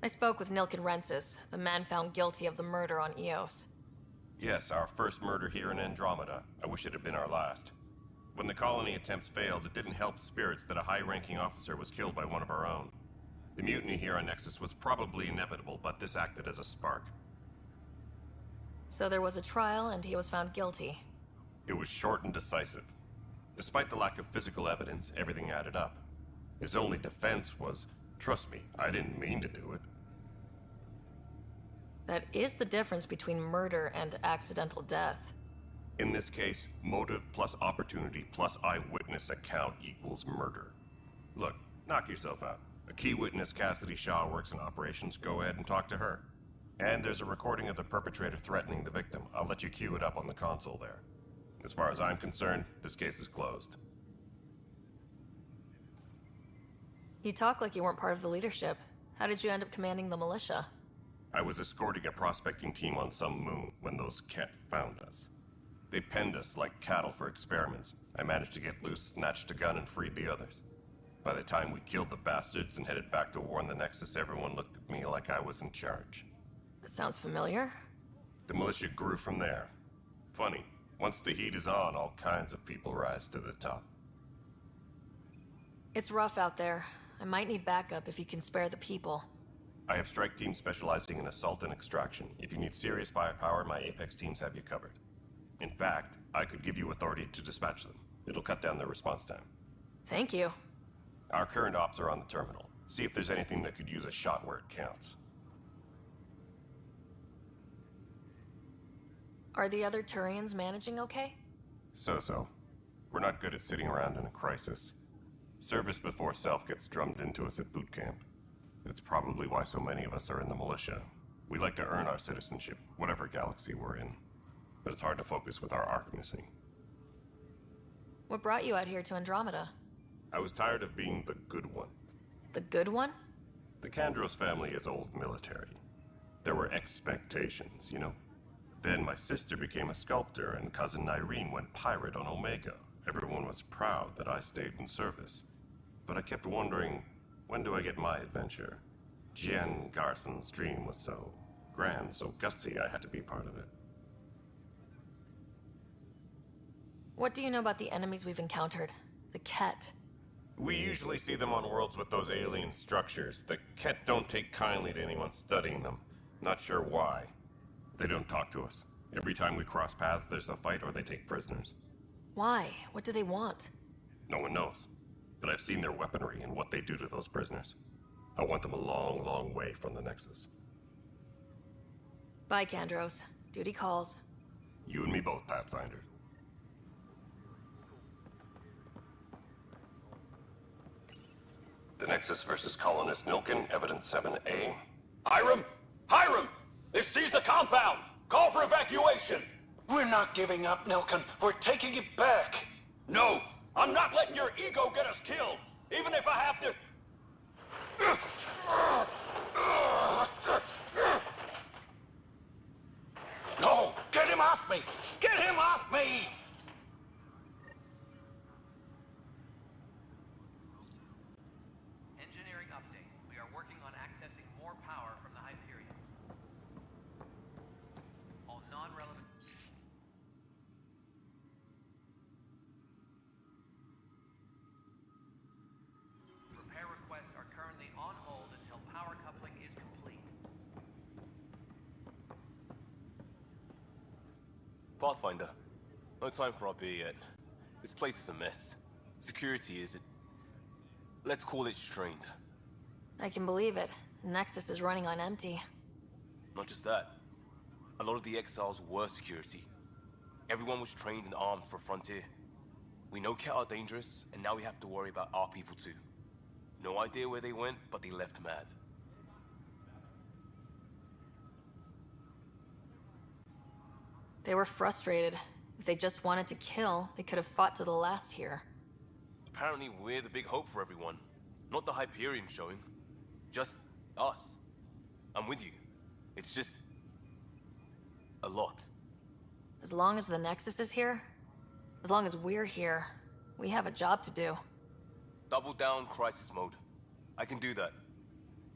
I spoke with Nilken Rensis, the man found guilty of the murder on Eos. Yes, our first murder here in Andromeda. I wish it had been our last. When the colony attempts failed, it didn't help spirits that a high-ranking officer was killed by one of our own. The mutiny here on Nexus was probably inevitable, but this acted as a spark. So there was a trial, and he was found guilty. It was short and decisive. Despite the lack of physical evidence, everything added up. His only defense was, trust me, I didn't mean to do it. That is the difference between murder and accidental death. In this case, motive plus opportunity plus eyewitness account equals murder. Look, knock yourself out. A key witness, Cassidy Shaw, works in operations. Go ahead and talk to her. And there's a recording of the perpetrator threatening the victim. I'll let you cue it up on the console there. As far as I'm concerned, this case is closed. You talk like you weren't part of the leadership. How did you end up commanding the militia? I was escorting a prospecting team on some moon when those Ket found us. They penned us like cattle for experiments. I managed to get loose, snatched a gun, and freed the others. By the time we killed the bastards and headed back to warn the Nexus, everyone looked at me like I was in charge. That sounds familiar. The militia grew from there. Funny, once the heat is on, all kinds of people rise to the top. It's rough out there. I might need backup if you can spare the people. I have strike teams specializing in assault and extraction. If you need serious firepower, my Apex teams have you covered. In fact, I could give you authority to dispatch them. It'll cut down their response time. Thank you. Our current ops are on the terminal. See if there's anything that could use a shot where it counts. Are the other Turians managing okay? So-so. We're not good at sitting around in a crisis. Service before self gets drummed into us at boot camp. That's probably why so many of us are in the militia. We like to earn our citizenship, whatever galaxy we're in. But it's hard to focus with our arc missing. What brought you out here to Andromeda? I was tired of being the good one. The good one? The Kandros family is old military. There were expectations, you know? Then my sister became a sculptor and cousin Irene went pirate on Omega. Everyone was proud that I stayed in service. But I kept wondering, when do I get my adventure? Jen Garson's dream was so grand, so gutsy, I had to be part of it. What do you know about the enemies we've encountered? The Ket? We usually see them on worlds with those alien structures. The Ket don't take kindly to anyone studying them. Not sure why. They don't talk to us. Every time we cross paths, there's a fight or they take prisoners. Why? What do they want? No one knows. But I've seen their weaponry and what they do to those prisoners. I want them a long, long way from the Nexus. Bye, Kandros. Duty calls. You and me both, Pathfinder. The Nexus versus Colonist Nilken, Evidence 7A. Hiram! Hiram! They've seized the compound! Call for evacuation! We're not giving up, Nilken. We're taking it back. No! I'm not letting your ego get us killed! Even if I have to... No! Get him off me! Get him off me! Engineering update. We are working on accessing more power from the Hyperion. All non-relevant... Repair requests are currently on hold until power coupling is complete. Pathfinder, no time for our beer yet. This place is a mess. Security is... let's call it strained. I can believe it. Nexus is running on empty. Not just that. A lot of the exiles were security. Everyone was trained and armed for Frontier. We know Cat are dangerous, and now we have to worry about our people too. No idea where they went, but they left mad. They were frustrated. If they just wanted to kill, they could have fought to the last here. Apparently we're the big hope for everyone. Not the Hyperion showing. Just us. I'm with you. It's just... a lot. As long as the Nexus is here, as long as we're here, we have a job to do. Double down crisis mode. I can do that.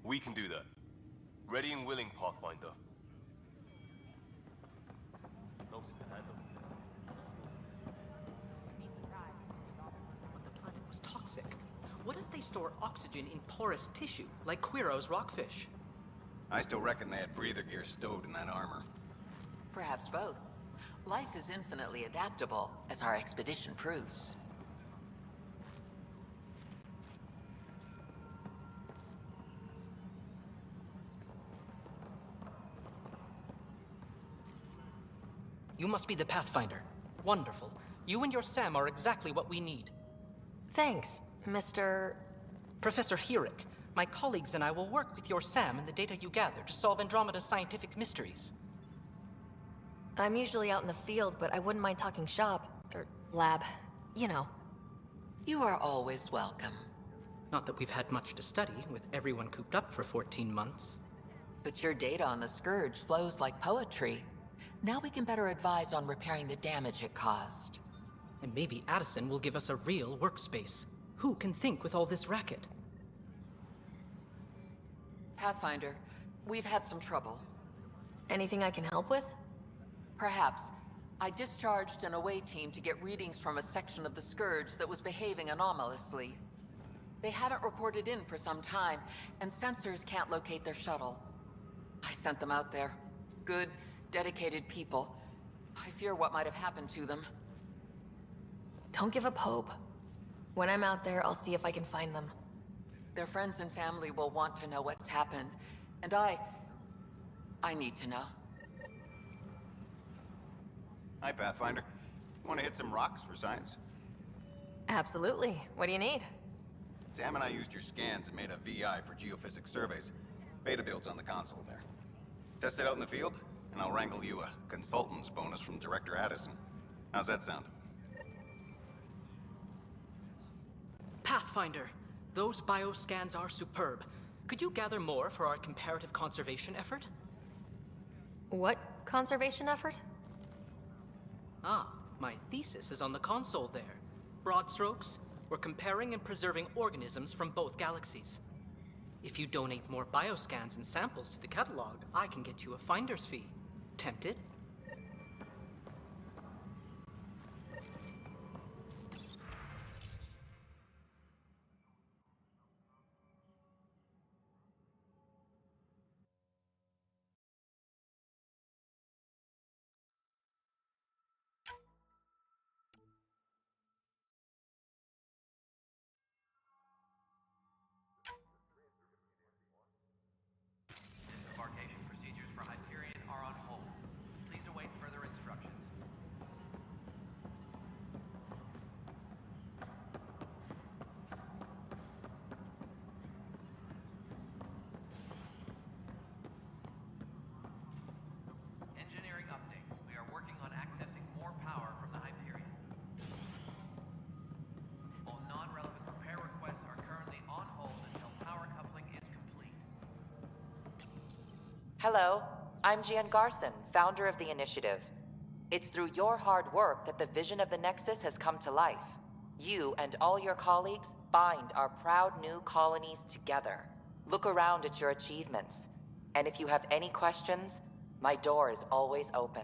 We can do that. Ready and willing, Pathfinder. But the planet was toxic. What if they store oxygen in porous tissue, like Quiro's rockfish? I still reckon they had breather gear stowed in that armor. Perhaps both. Life is infinitely adaptable, as our expedition proves. You must be the Pathfinder. Wonderful. You and your Sam are exactly what we need. Thanks, Mr. Professor Herrick. My colleagues and I will work with your Sam and the data you gather to solve Andromeda's scientific mysteries. I'm usually out in the field, but I wouldn't mind talking shop, or lab, you know. You are always welcome. Not that we've had much to study, with everyone cooped up for 14 months. But your data on the Scourge flows like poetry. Now we can better advise on repairing the damage it caused. And maybe Addison will give us a real workspace. Who can think with all this racket? Pathfinder, we've had some trouble. Anything I can help with? Perhaps. I discharged an away team to get readings from a section of the Scourge that was behaving anomalously. They haven't reported in for some time, and sensors can't locate their shuttle. I sent them out there. Good, dedicated people. I fear what might have happened to them. Don't give up hope. When I'm out there, I'll see if I can find them. Their friends and family will want to know what's happened, and I need to know. Hi, Pathfinder. Want to hit some rocks for science? Absolutely. What do you need? Sam and I used your scans and made a VI for geophysics surveys. Beta builds on the console there. Test it out in the field, and I'll wrangle you a consultant's bonus from Director Addison. How's that sound? Pathfinder, those bioscans are superb. Could you gather more for our comparative conservation effort? What conservation effort? Ah, my thesis is on the console there. Broad strokes, we're comparing and preserving organisms from both galaxies. If you donate more bioscans and samples to the catalog, I can get you a finder's fee. Tempted? Embarkation procedures for Hyperion are on hold. Please await further instructions. Engineering update. We are working on accessing more power from the Hyperion. All non-relevant repair requests are currently on hold until power coupling is complete. Hello, I'm Gian Garson, founder of the initiative. It's through your hard work that the vision of the Nexus has come to life. You and all your colleagues bind our proud new colonies together. Look around at your achievements. And if you have any questions, my door is always open.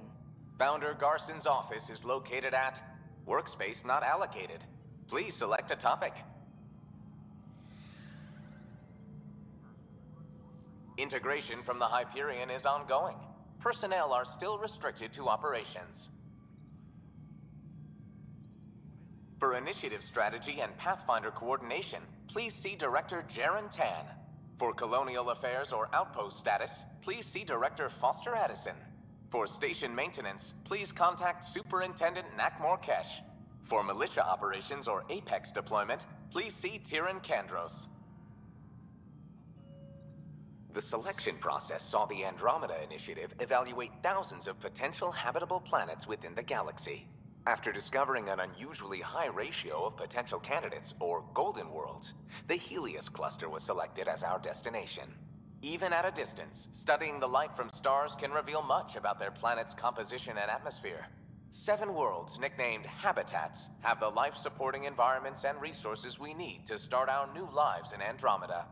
Founder Garson's office is located at Workspace Not Allocated. Please select a topic. Integration from the Hyperion is ongoing. Personnel are still restricted to operations. For initiative strategy and Pathfinder coordination, please see Director Jaren Tan. For colonial affairs or outpost status, please see Director Foster Addison. For station maintenance, please contact Superintendent Nakmor Kesh. For militia operations or Apex deployment, please see Tyran Kandros. The selection process saw the Andromeda Initiative evaluate thousands of potential habitable planets within the galaxy. After discovering an unusually high ratio of potential candidates, or golden worlds, the Helios cluster was selected as our destination. Even at a distance, studying the light from stars can reveal much about their planet's composition and atmosphere. 7 worlds, nicknamed habitats, have the life-supporting environments and resources we need to start our new lives in Andromeda.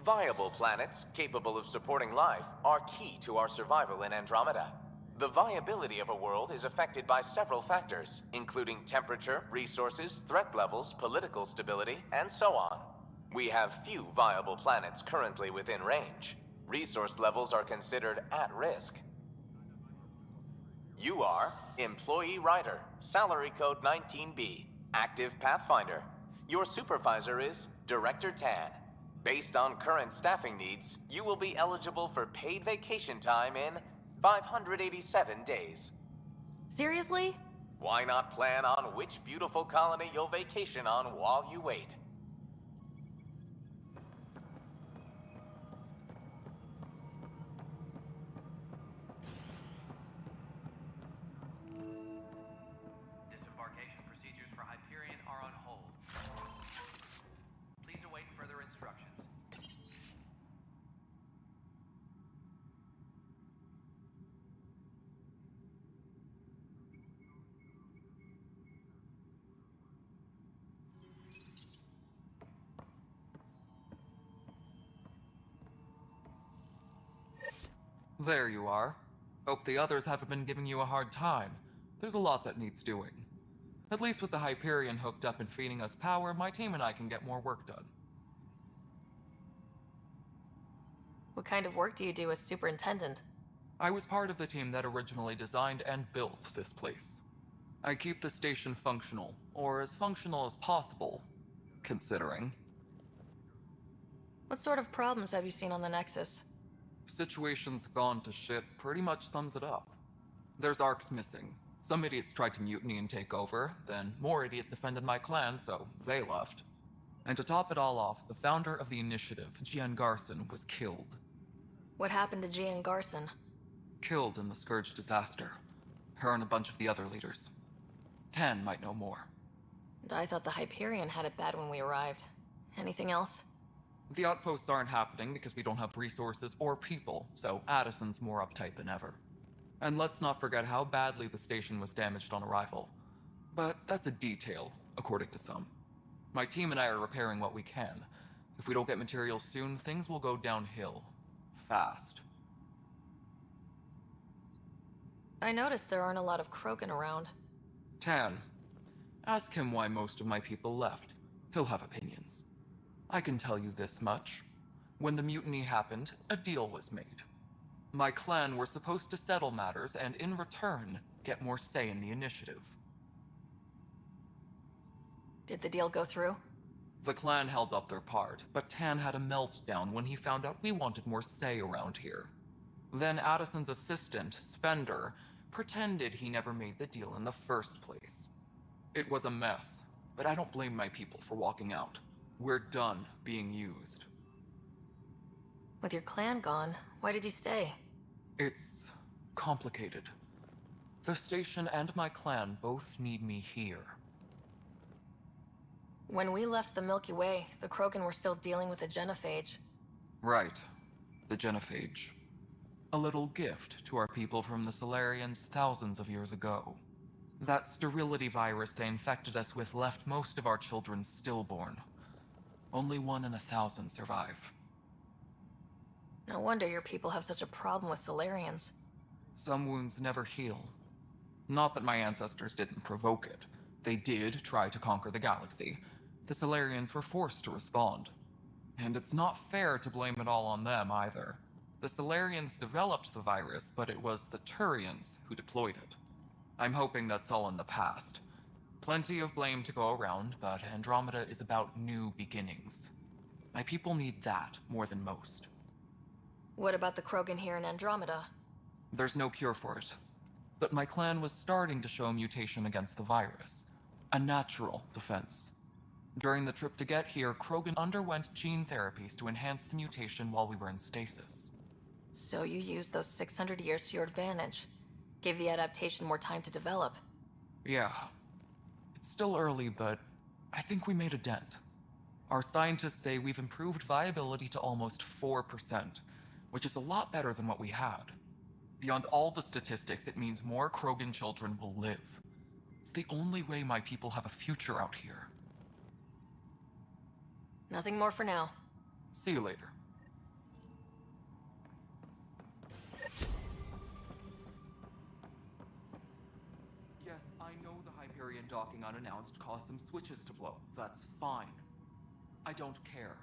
Viable planets, capable of supporting life, are key to our survival in Andromeda. The viability of a world is affected by several factors, including temperature, resources, threat levels, political stability, and so on. We have few viable planets currently within range. Resource levels are considered at risk. You are Employee Writer, Salary Code 19B, Active Pathfinder. Your supervisor is Director Tan. Based on current staffing needs, you will be eligible for paid vacation time in 587 days. Seriously? Why not plan on which beautiful colony you'll vacation on while you wait? Disembarkation procedures for Hyperion are on hold. Please await further instructions. There you are. Hope the others haven't been giving you a hard time. There's a lot that needs doing. At least with the Hyperion hooked up and feeding us power, my team and I can get more work done. What kind of work do you do as superintendent? I was part of the team that originally designed and built this place. I keep the station functional, or as functional as possible, considering. What sort of problems have you seen on the Nexus? Situation's gone to shit pretty much sums it up. There's arcs missing. Some idiots tried to mutiny and take over, then more idiots offended my clan, so they left. And to top it all off, the founder of the initiative, Gian Garson, was killed. What happened to Gian Garson? Killed in the Scourge disaster. Her and a bunch of the other leaders. Tan might know more. And I thought the Hyperion had it bad when we arrived. Anything else? The outposts aren't happening because we don't have resources or people, so Addison's more uptight than ever. And let's not forget how badly the station was damaged on arrival. But that's a detail, according to some. My team and I are repairing what we can. If we don't get materials soon, things will go downhill. Fast. I noticed there aren't a lot of Krogan around. Tan. Ask him why most of my people left. He'll have opinions. I can tell you this much. When the mutiny happened, a deal was made. My clan were supposed to settle matters and, in return, get more say in the initiative. Did the deal go through? The clan held up their part, but Tan had a meltdown when he found out we wanted more say around here. Then Addison's assistant, Spender, pretended he never made the deal in the first place. It was a mess, but I don't blame my people for walking out. We're done being used. With your clan gone, why did you stay? It's complicated. The station and my clan both need me here. When we left the Milky Way, the Krogan were still dealing with the genophage. Right. The genophage. A little gift to our people from the Solarians thousands of years ago. That sterility virus they infected us with left most of our children stillborn. Only 1 in 1,000 survive. No wonder your people have such a problem with Solarians. Some wounds never heal. Not that my ancestors didn't provoke it. They did try to conquer the galaxy. The Solarians were forced to respond. And it's not fair to blame it all on them either. The Solarians developed the virus, but it was the Turians who deployed it. I'm hoping that's all in the past. Plenty of blame to go around, but Andromeda is about new beginnings. My people need that more than most. What about the Krogan here in Andromeda? There's no cure for it. but my clan was starting to show a mutation against the virus. A natural defense. During the trip to get here, Krogan underwent gene therapies to enhance the mutation while we were in stasis. So you used those 600 years to your advantage. Gave the adaptation more time to develop. Yeah. It's still early, but I think we made a dent. Our scientists say we've improved viability to almost 4%, which is a lot better than what we had. Beyond all the statistics, it means more Krogan children will live. It's the only way my people have a future out here. Nothing more for now. See you later. Yes, I know the Hyperion docking unannounced caused some switches to blow. That's fine. I don't care.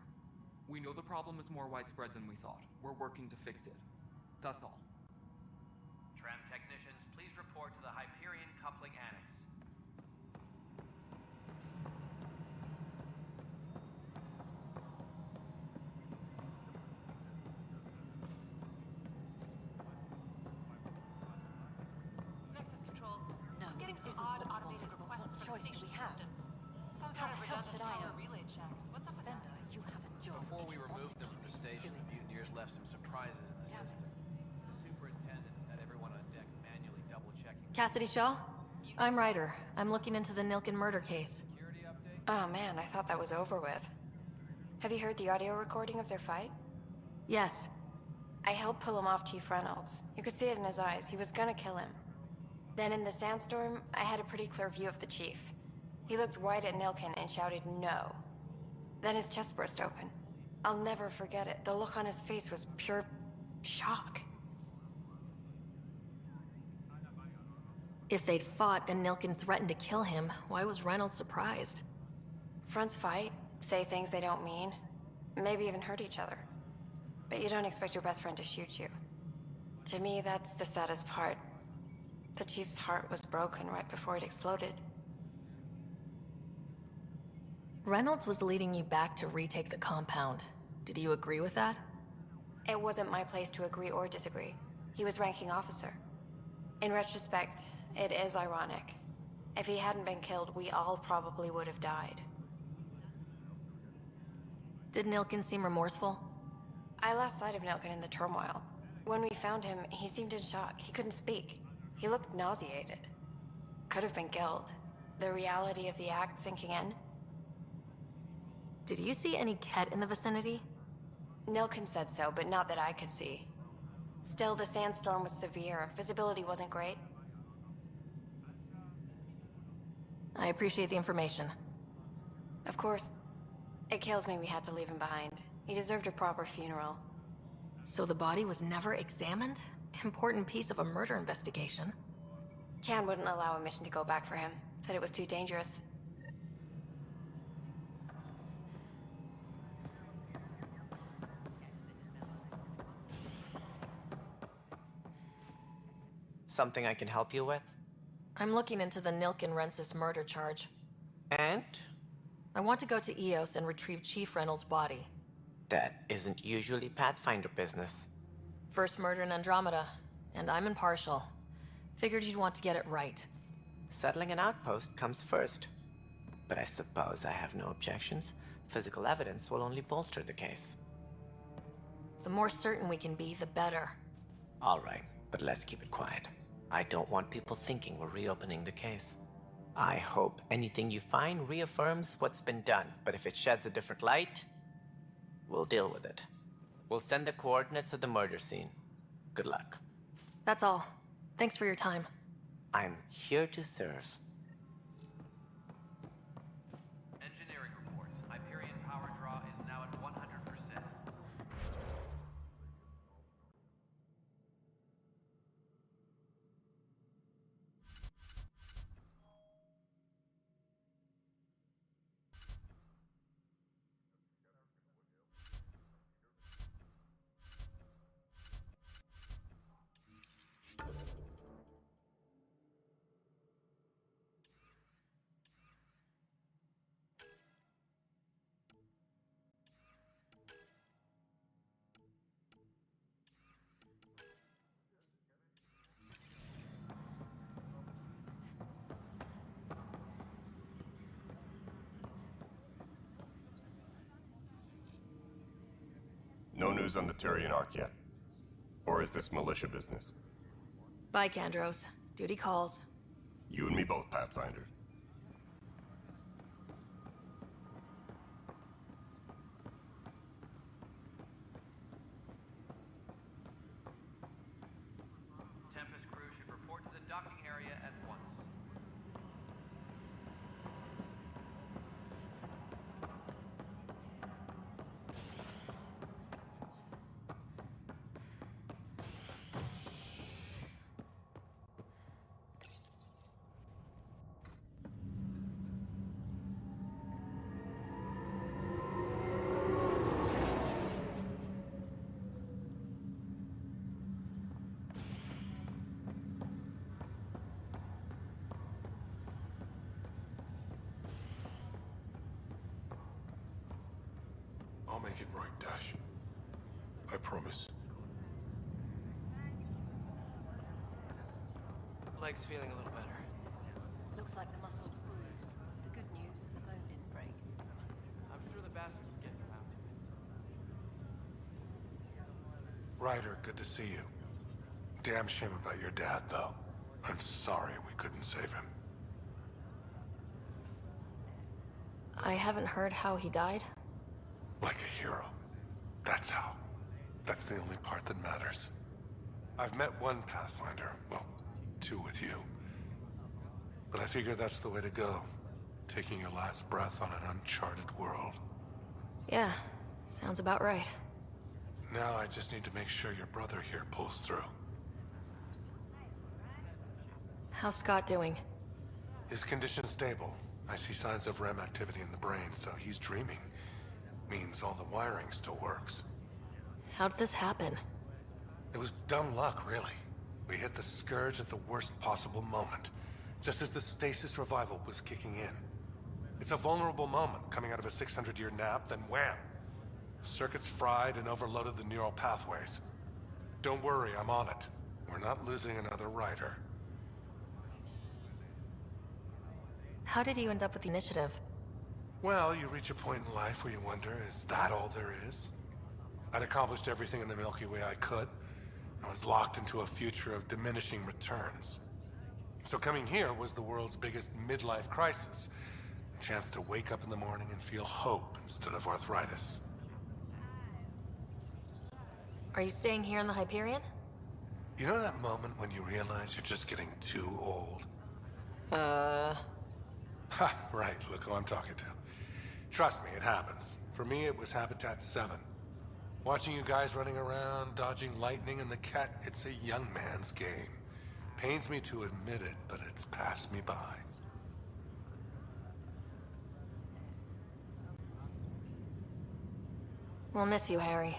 We know the problem is more widespread than we thought. We're working to fix it. That's all. Tram technicians, please report to the Hyperion coupling annex. Nexus Control. No, I'm getting some odd automated requests from the station systems. Some sort of redundant power relay checks. What's up with that? You have a job. Before we removed them from the station, the mutineers left some surprises in the system. The superintendent has had everyone on deck manually double-checking. Cassidy Shaw? I'm Ryder. I'm looking into the Nilken murder case. Oh man, I thought that was over with. Have you heard the audio recording of their fight? Yes. I helped pull him off Chief Reynolds. You could see it in his eyes. He was gonna kill him. Then in the sandstorm, I had a pretty clear view of the chief. He looked right at Nilken and shouted no. Then his chest burst open. I'll never forget it. The look on his face was pure shock. If they'd fought and Nilken threatened to kill him, why was Reynolds surprised? Fronts fight, say things they don't mean, maybe even hurt each other. But you don't expect your best friend to shoot you. To me, that's the saddest part. The chief's heart was broken right before it exploded. Reynolds was leading you back to retake the compound. Did you agree with that? It wasn't my place to agree or disagree. He was ranking officer. In retrospect, it is ironic. If he hadn't been killed, we all probably would have died. Did Nilken seem remorseful? I lost sight of Nilken in the turmoil. When we found him, he seemed in shock. He couldn't speak. He looked nauseated. Could have been killed. The reality of the act sinking in. Did you see any Ket in the vicinity? Nilken said so, but not that I could see. Still, the sandstorm was severe. Visibility wasn't great. I appreciate the information. Of course. It kills me we had to leave him behind. He deserved a proper funeral. So the body was never examined? Important piece of a murder investigation. Tian wouldn't allow a mission to go back for him. Said it was too dangerous. Something I can help you with? I'm looking into the Nilken-Rensis murder charge. And? I want to go to EOS and retrieve Chief Reynolds' body. That isn't usually Pathfinder business. First murder in Andromeda, and I'm impartial. Figured you'd want to get it right. Settling an outpost comes first. But I suppose I have no objections. Physical evidence will only bolster the case. The more certain we can be, the better. All right, but let's keep it quiet. I don't want people thinking we're reopening the case. I hope anything you find reaffirms what's been done, but if it sheds a different light, we'll deal with it. We'll send the coordinates of the murder scene. Good luck. That's all. Thanks for your time. I'm here to serve. Engineering reports. Hyperion power draw is now at 100%. No news on the Turian Ark yet? Or is this militia business? Bye, Kandros. Duty calls. You and me both, Pathfinder. Tempest crew should report to the docking area at once. I'll make it right, Dash. I promise. Leg's feeling a little better. Looks like the muscle's bruised. The good news is the bone didn't break. I'm sure the bastards will get around to it. Ryder, good to see you. Damn shame about your dad, though. I'm sorry we couldn't save him. I haven't heard how he died. Like a hero. That's how. That's the only part that matters. I've met one Pathfinder. Well, two with you. But I figure that's the way to go. Taking your last breath on an uncharted world. Yeah, sounds about right. Now I just need to make sure your brother here pulls through. How's Scott doing? His condition's stable. I see signs of REM activity in the brain, so he's dreaming. Means all the wiring still works. How did this happen? It was dumb luck, really. We hit the Scourge at the worst possible moment, just as the stasis revival was kicking in. It's a vulnerable moment, coming out of a 600-year nap, then wham! Circuits fried and overloaded the neural pathways. Don't worry, I'm on it. We're not losing another Ryder. How did you end up with the initiative? Well, you reach a point in life where you wonder, is that all there is? I'd accomplished everything in the Milky Way I could. I was locked into a future of diminishing returns. So coming here was the world's biggest midlife crisis. A chance to wake up in the morning and feel hope instead of arthritis. Are you staying here in the Hyperion? You know that moment when you realize you're just getting too old? Ha, right, look who I'm talking to. Trust me, it happens. For me, it was Habitat 7. Watching you guys running around, dodging lightning and the cat, it's a young man's game. Pains me to admit it, but it's passed me by. We'll miss you, Harry.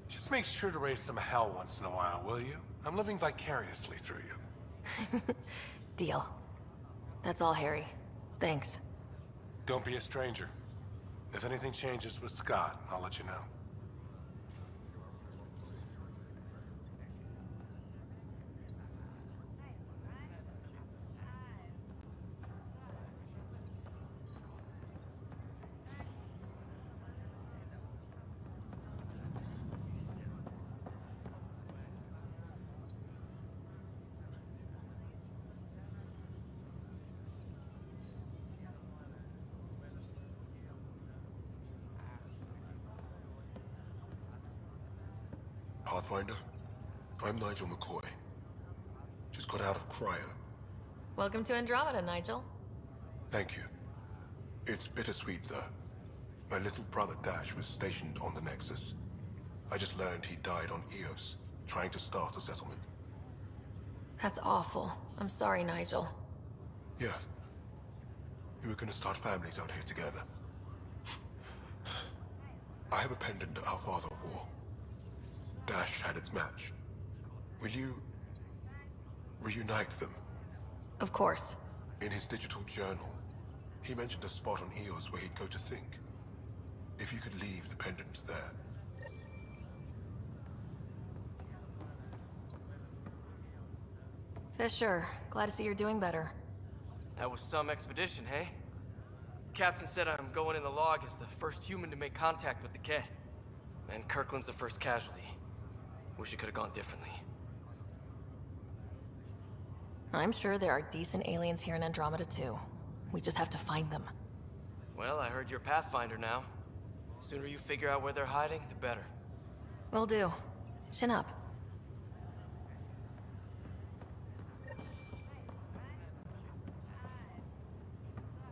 Just make sure to raise some hell once in a while, will you? I'm living vicariously through you. Deal. That's all, Harry. Thanks. Don't be a stranger. If anything changes with Scott, I'll let you know. Pathfinder, I'm Nigel McCoy. Just got out of cryo. Welcome to Andromeda, Nigel. Thank you. It's bittersweet, though. My little brother Dash was stationed on the Nexus. I just learned he died on Eos, trying to start a settlement. That's awful. I'm sorry, Nigel. Yeah. We were gonna start families out here together. I have a pendant our father wore. Dash had its match. Will you reunite them? Of course. In his digital journal, he mentioned a spot on Eos where he'd go to think. If you could leave the pendant there. Fisher, glad to see you're doing better. That was some expedition, hey? Captain said I'm going in the log as the first human to make contact with the Kett. And Kirkland's the first casualty. Wish it could have gone differently. I'm sure there are decent aliens here in Andromeda too. We just have to find them. Well, I heard you're Pathfinder now. Sooner you figure out where they're hiding, the better. Will do. Chin up.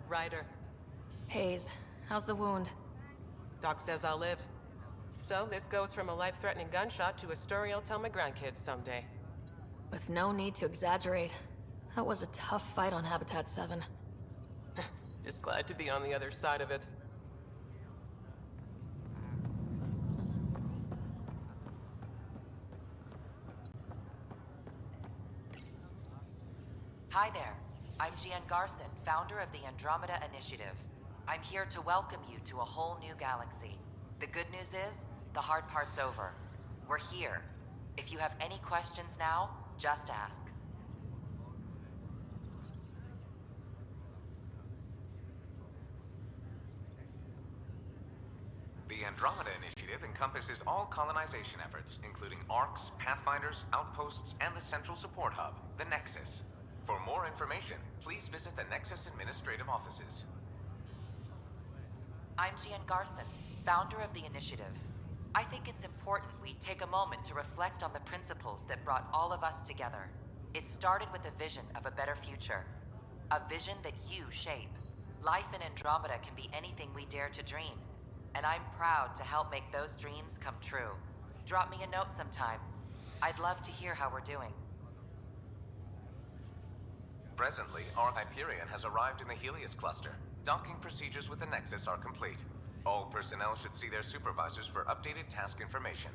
Ryder. Hayes, how's the wound? Doc says I'll live. So this goes from a life-threatening gunshot to a story I'll tell my grandkids someday. With no need to exaggerate. That was a tough fight on Habitat 7. Just glad to be on the other side of it. Hi there. I'm Gian Garson, founder of the Andromeda Initiative. I'm here to welcome you to a whole new galaxy. The good news is, the hard part's over. We're here. If you have any questions now, just ask. The Andromeda Initiative encompasses all colonization efforts, including ARCs, Pathfinders, outposts, and the central support hub, the Nexus. For more information, please visit the Nexus Administrative Offices. I'm Gian Garson, founder of the initiative. I think it's important we take a moment to reflect on the principles that brought all of us together. It started with a vision of a better future. A vision that you shape. Life in Andromeda can be anything we dare to dream. And I'm proud to help make those dreams come true. Drop me a note sometime. I'd love to hear how we're doing. Presently, our Hyperion has arrived in the Helios cluster. Docking procedures with the Nexus are complete. All personnel should see their supervisors for updated task information.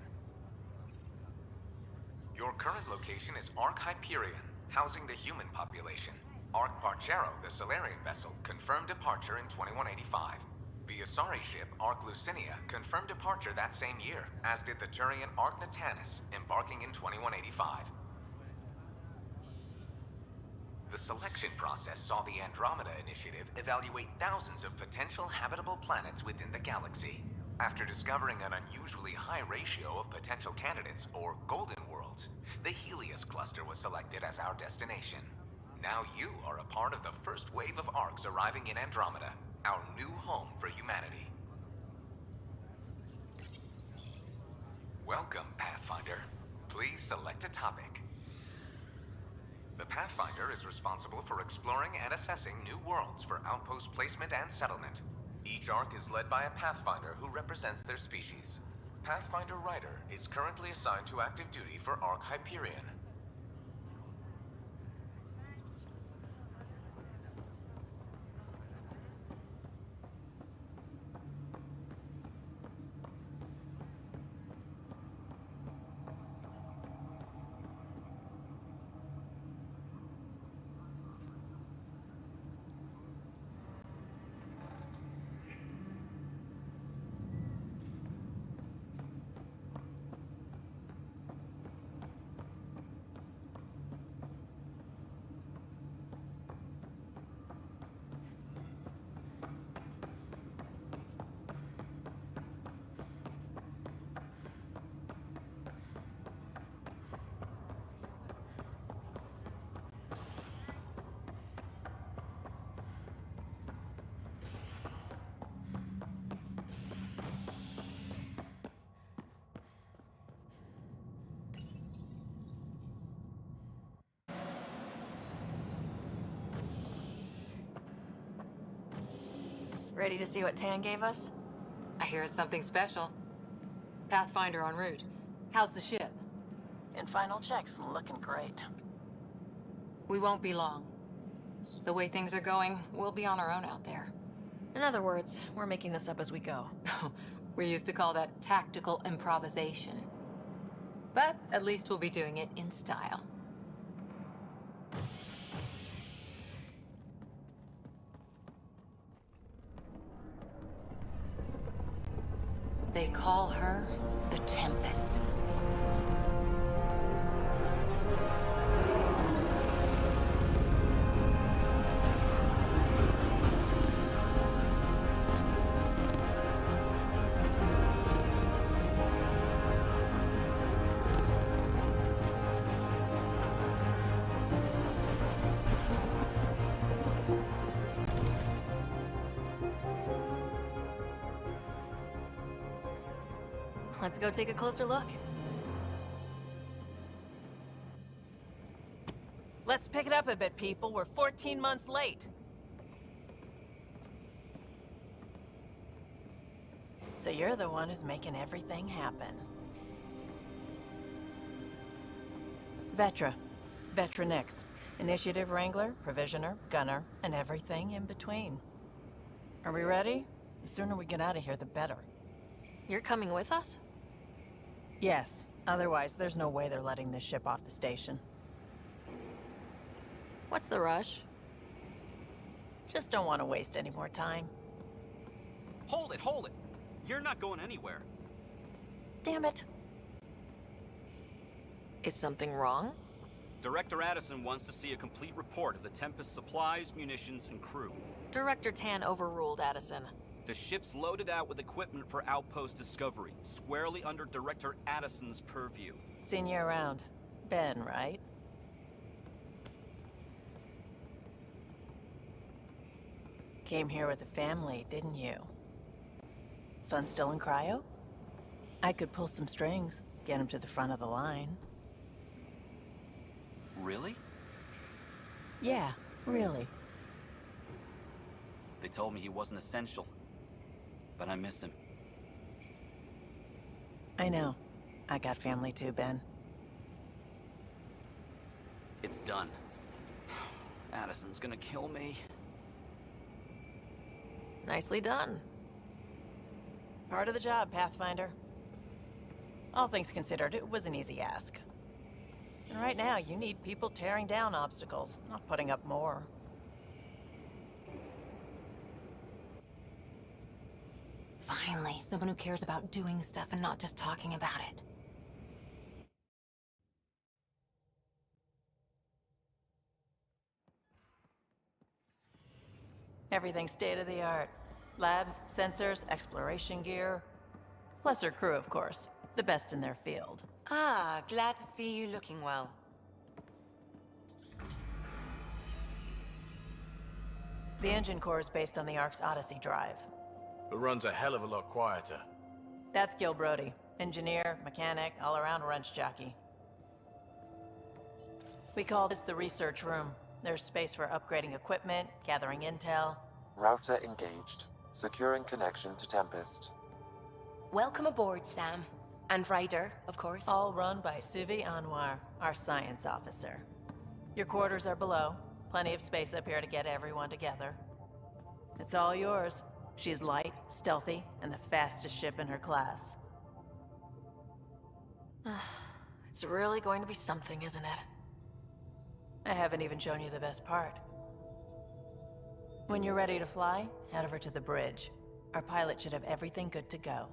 Your current location is Ark Hyperion, housing the human population. Ark Parchero, the Solarian vessel, confirmed departure in 2185. The Asari ship, Ark Lucinia, confirmed departure that same year, as did the Turian Ark Natanus, embarking in 2185. The selection process saw the Andromeda Initiative evaluate thousands of potential habitable planets within the galaxy. After discovering an unusually high ratio of potential candidates, or golden worlds, the Helios cluster was selected as our destination. Now you are a part of the first wave of Arks arriving in Andromeda, our new home for humanity. Welcome, Pathfinder. Please select a topic. The Pathfinder is responsible for exploring and assessing new worlds for outpost placement and settlement. Each Ark is led by a Pathfinder who represents their species. Pathfinder Ryder is currently assigned to active duty for Ark Hyperion. Ready to see what Tan gave us? I hear it's something special. Pathfinder en route. How's the ship? In final checks, looking great. We won't be long. The way things are going, we'll be on our own out there. In other words, we're making this up as we go. We used to call that tactical improvisation. But at least we'll be doing it in style. They call her the Tempest. Let's go take a closer look. Let's pick it up a bit, people. We're 14 months late. So you're the one who's making everything happen. Vetra. Vetronix. Initiative Wrangler, Provisioner, Gunner, and everything in between. Are we ready? The sooner we get out of here, the better. You're coming with us? Yes. Otherwise, there's no way they're letting this ship off the station. What's the rush? Just don't want to waste any more time. Hold it, hold it! You're not going anywhere. Damn it. Is something wrong? Director Addison wants to see a complete report of the Tempest's supplies, munitions, and crew. Director Tan overruled Addison. The ship's loaded out with equipment for outpost discovery, squarely under Director Addison's purview. Seen you around. Ben, right? Came here with a family, didn't you? Son still in cryo? I could pull some strings, get him to the front of the line. Really? Yeah, really. They told me he wasn't essential, but I miss him. I know. I got family too, Ben. It's done. Addison's gonna kill me. Nicely done. Part of the job, Pathfinder. All things considered, it was an easy ask. And right now, you need people tearing down obstacles, not putting up more. Finally, someone who cares about doing stuff and not just talking about it. Everything's state-of-the-art. Labs, sensors, exploration gear. Plus her crew, of course. The best in their field. Ah, glad to see you looking well. The engine core is based on the Ark's Odyssey drive. It runs a hell of a lot quieter. That's Gil Brody. Engineer, mechanic, all-around wrench jockey. We call this the research room. There's space for upgrading equipment, gathering intel. Router engaged. Securing connection to Tempest. Welcome aboard, Sam. And Ryder, of course. All run by Suvi Anwar, our science officer. Your quarters are below. Plenty of space up here to get everyone together. It's all yours. She's light, stealthy, and the fastest ship in her class. It's really going to be something, isn't it? I haven't even shown you the best part. When you're ready to fly, head over to the bridge. Our pilot should have everything good to go.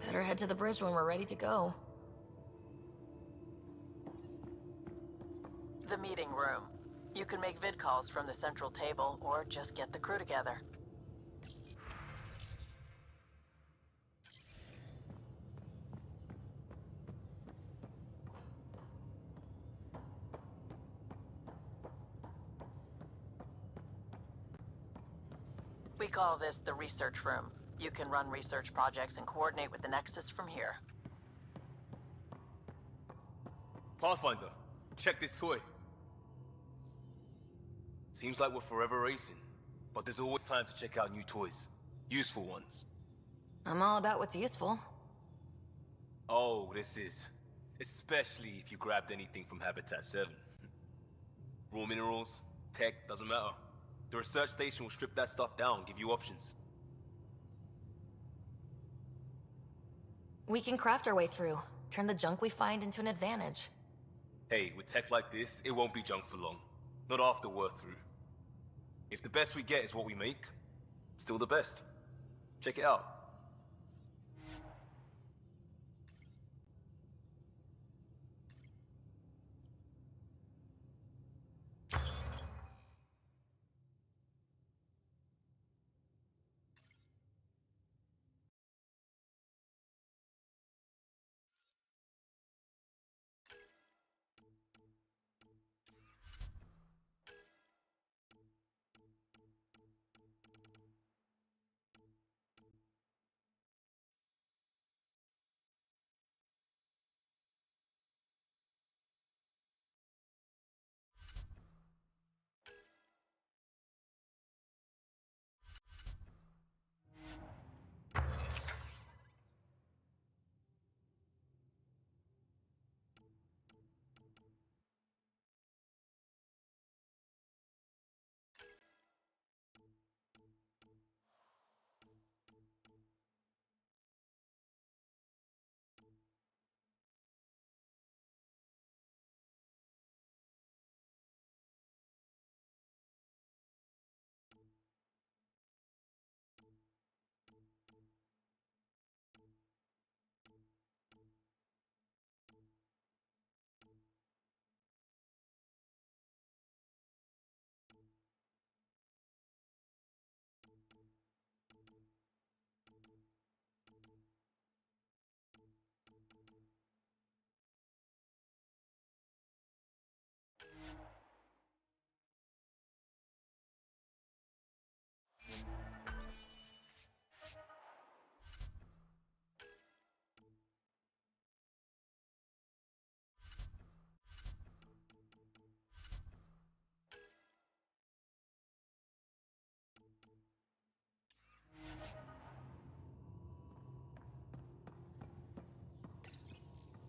Better head to the bridge when we're ready to go. The meeting room. You can make vid calls from the central table, or just get the crew together. We call this the research room. You can run research projects and coordinate with the Nexus from here. Pathfinder, check this toy. Seems like we're forever racing, but there's always time to check out new toys. Useful ones. I'm all about what's useful. Oh, this is. Especially if you grabbed anything from Habitat 7. Raw minerals, tech, doesn't matter. The research station will strip that stuff down, give you options. We can craft our way through. Turn the junk we find into an advantage. Hey, with tech like this, it won't be junk for long. Not after we're through. If the best we get is what we make, still the best. Check it out.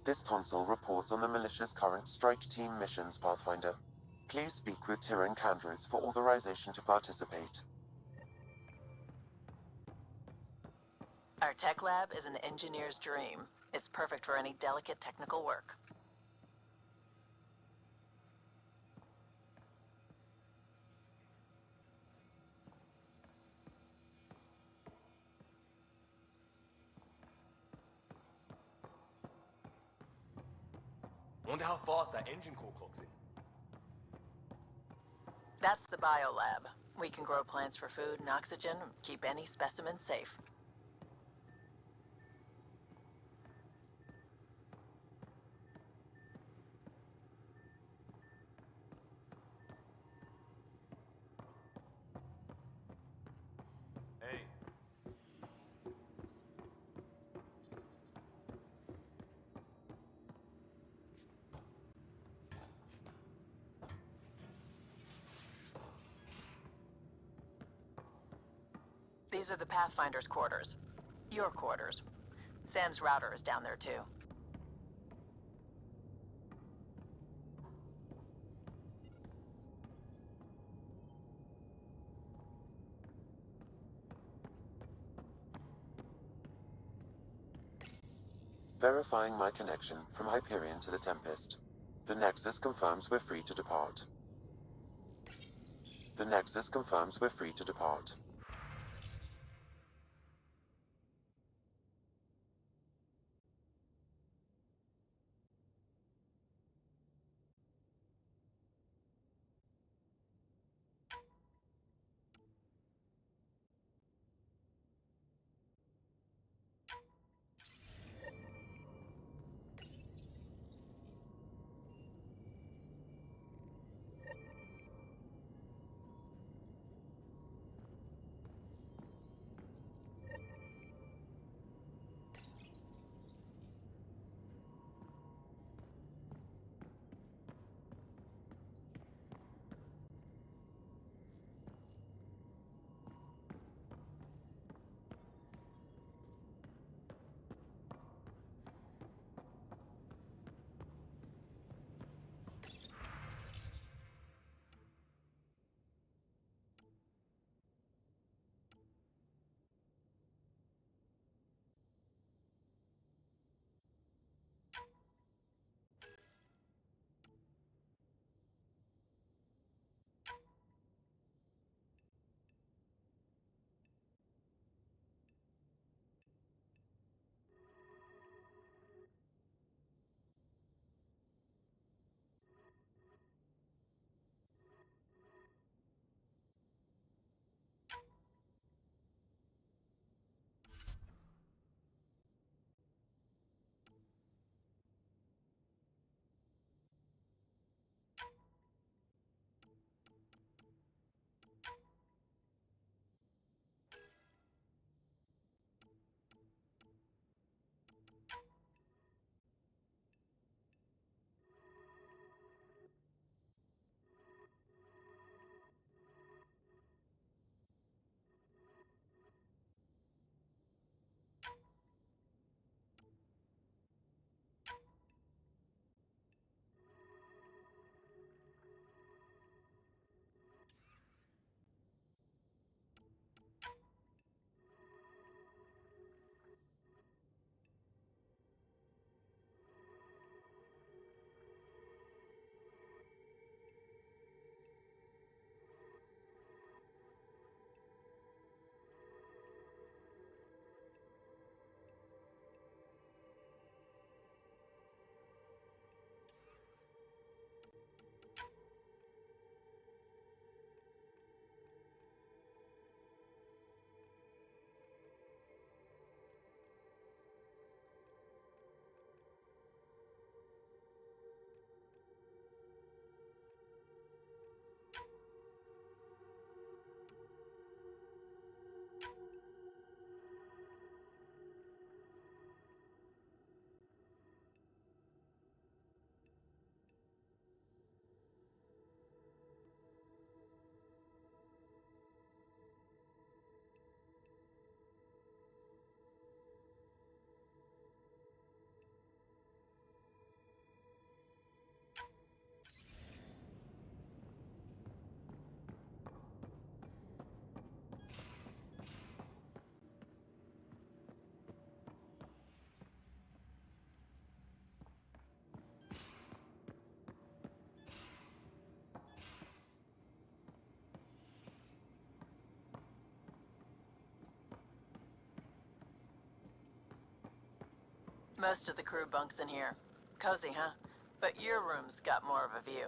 This console reports on the militia's current strike team missions, Pathfinder. Please speak with Tyrion Kandros for authorization to participate. Our tech lab is an engineer's dream. It's perfect for any delicate technical work. Wonder how fast that engine core clocks in. That's the biolab. We can grow plants for food and oxygen, keep any specimen safe. Hey. These are the Pathfinder's quarters. Your quarters. Sam's router is down there too. Verifying my connection from Hyperion to the Tempest. The Nexus confirms we're free to depart. The Nexus confirms we're free to depart. Most of the crew bunks in here. Cozy, huh? But your room's got more of a view.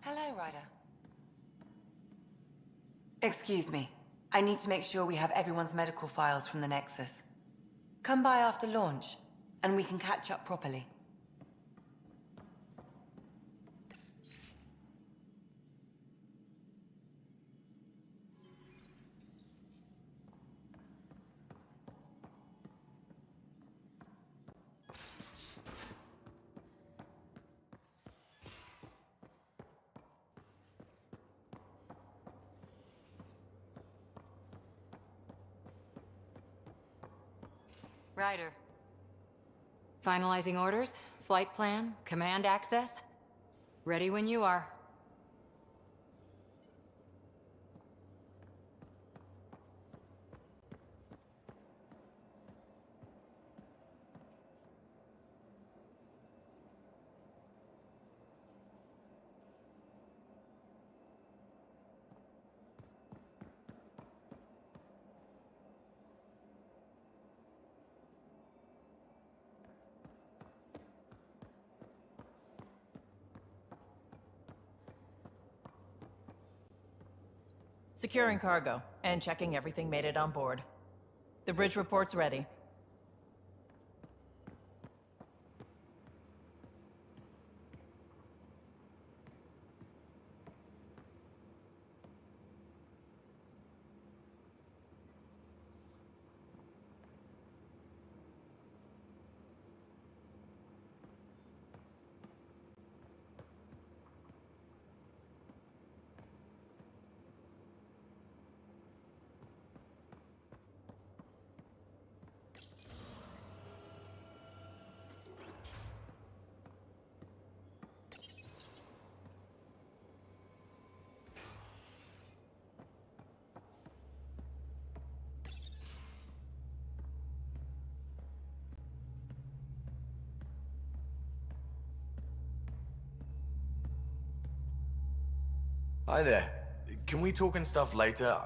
Hello, Ryder. Excuse me. I need to make sure we have everyone's medical files from the Nexus. Come by after launch, and we can catch up properly. Ryder. Finalizing orders, flight plan, command access. Ready when you are. Securing cargo, and checking everything made it on board. The bridge report's ready. Hi there. Can we talk and stuff later?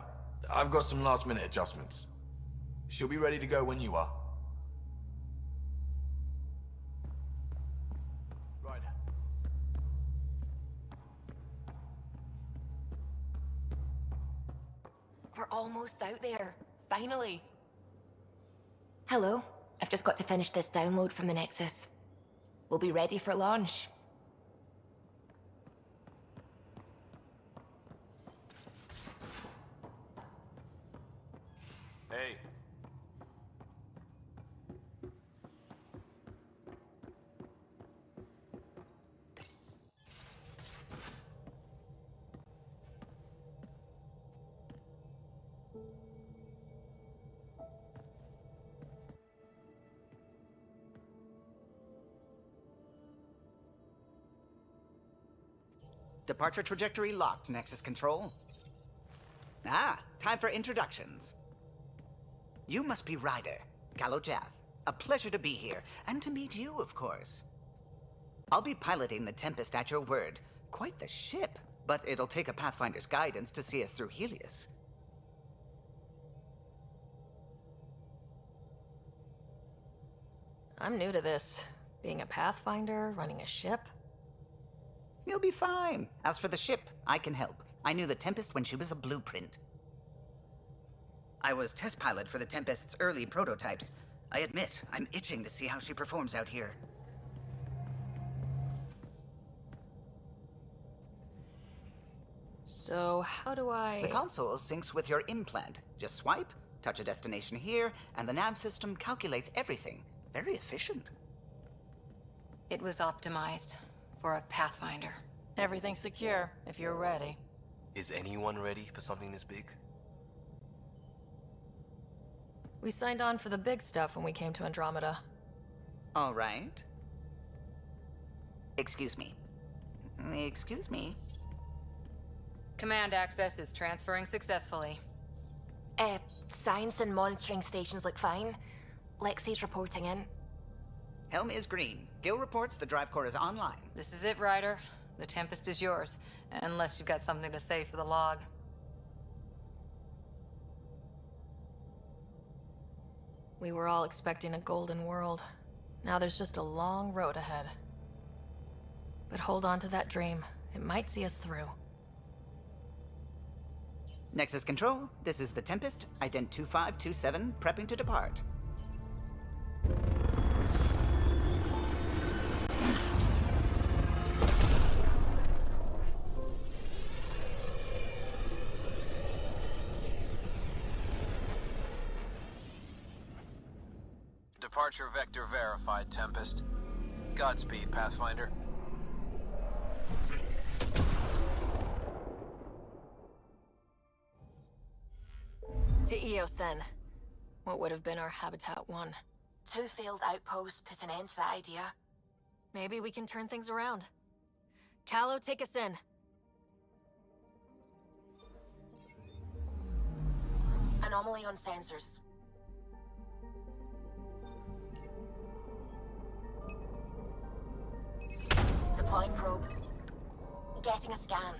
I've got some last-minute adjustments. She'll be ready to go when you are. Right. We're almost out there. Finally. Hello. I've just got to finish this download from the Nexus. We'll be ready for launch. Hey. Departure trajectory locked, Nexus Control. Ah, time for introductions. You must be Ryder, Kalojath. A pleasure to be here, and to meet you, of course. I'll be piloting the Tempest at your word. Quite the ship, but it'll take a Pathfinder's guidance to see us through Helios. I'm new to this. Being a Pathfinder, running a ship. You'll be fine. As for the ship, I can help. I knew the Tempest when she was a blueprint. I was test pilot for the Tempest's early prototypes. I admit, I'm itching to see how she performs out here. So, how do I... The console syncs with your implant. Just swipe, touch a destination here, and the nav system calculates everything. Very efficient. It was optimized for a Pathfinder. Everything's secure, if you're ready. Is anyone ready for something this big? We signed on for the big stuff when we came to Andromeda. All right. Excuse me. Excuse me. Command access is transferring successfully. Science and monitoring stations look fine. Lexi's reporting in. Helm is green. Gil reports the drive core is online. This is it, Ryder. The Tempest is yours, unless you've got something to say for the log. We were all expecting a golden world. Now there's just a long road ahead. But hold on to that dream. It might see us through. Nexus Control, this is the Tempest, ident 2527, prepping to depart. Departure vector verified, Tempest. Godspeed, Pathfinder. To Eos, then. What would have been our Habitat 1? 2 failed outposts put an end to that idea. Maybe we can turn things around. Callow, take us in. Anomaly on sensors. Deploying probe. Getting a scan.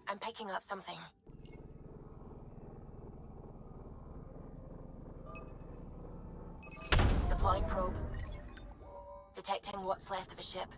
I'm picking up something. Deploying probe. Detecting what's left of a ship.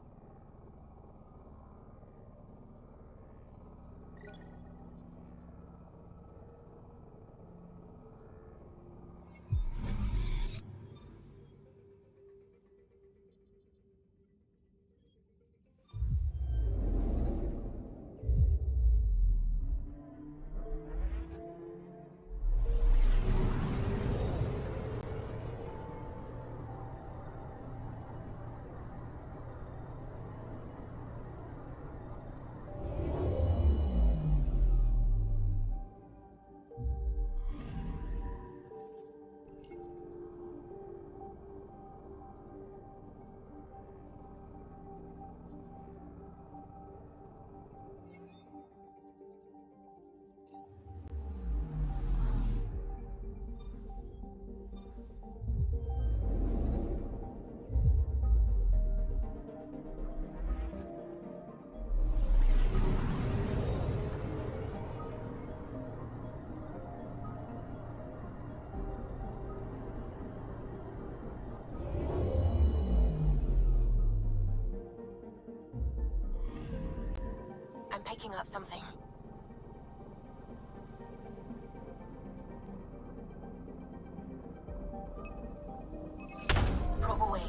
I'm picking up something. Probe away.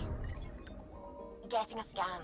Getting a scan.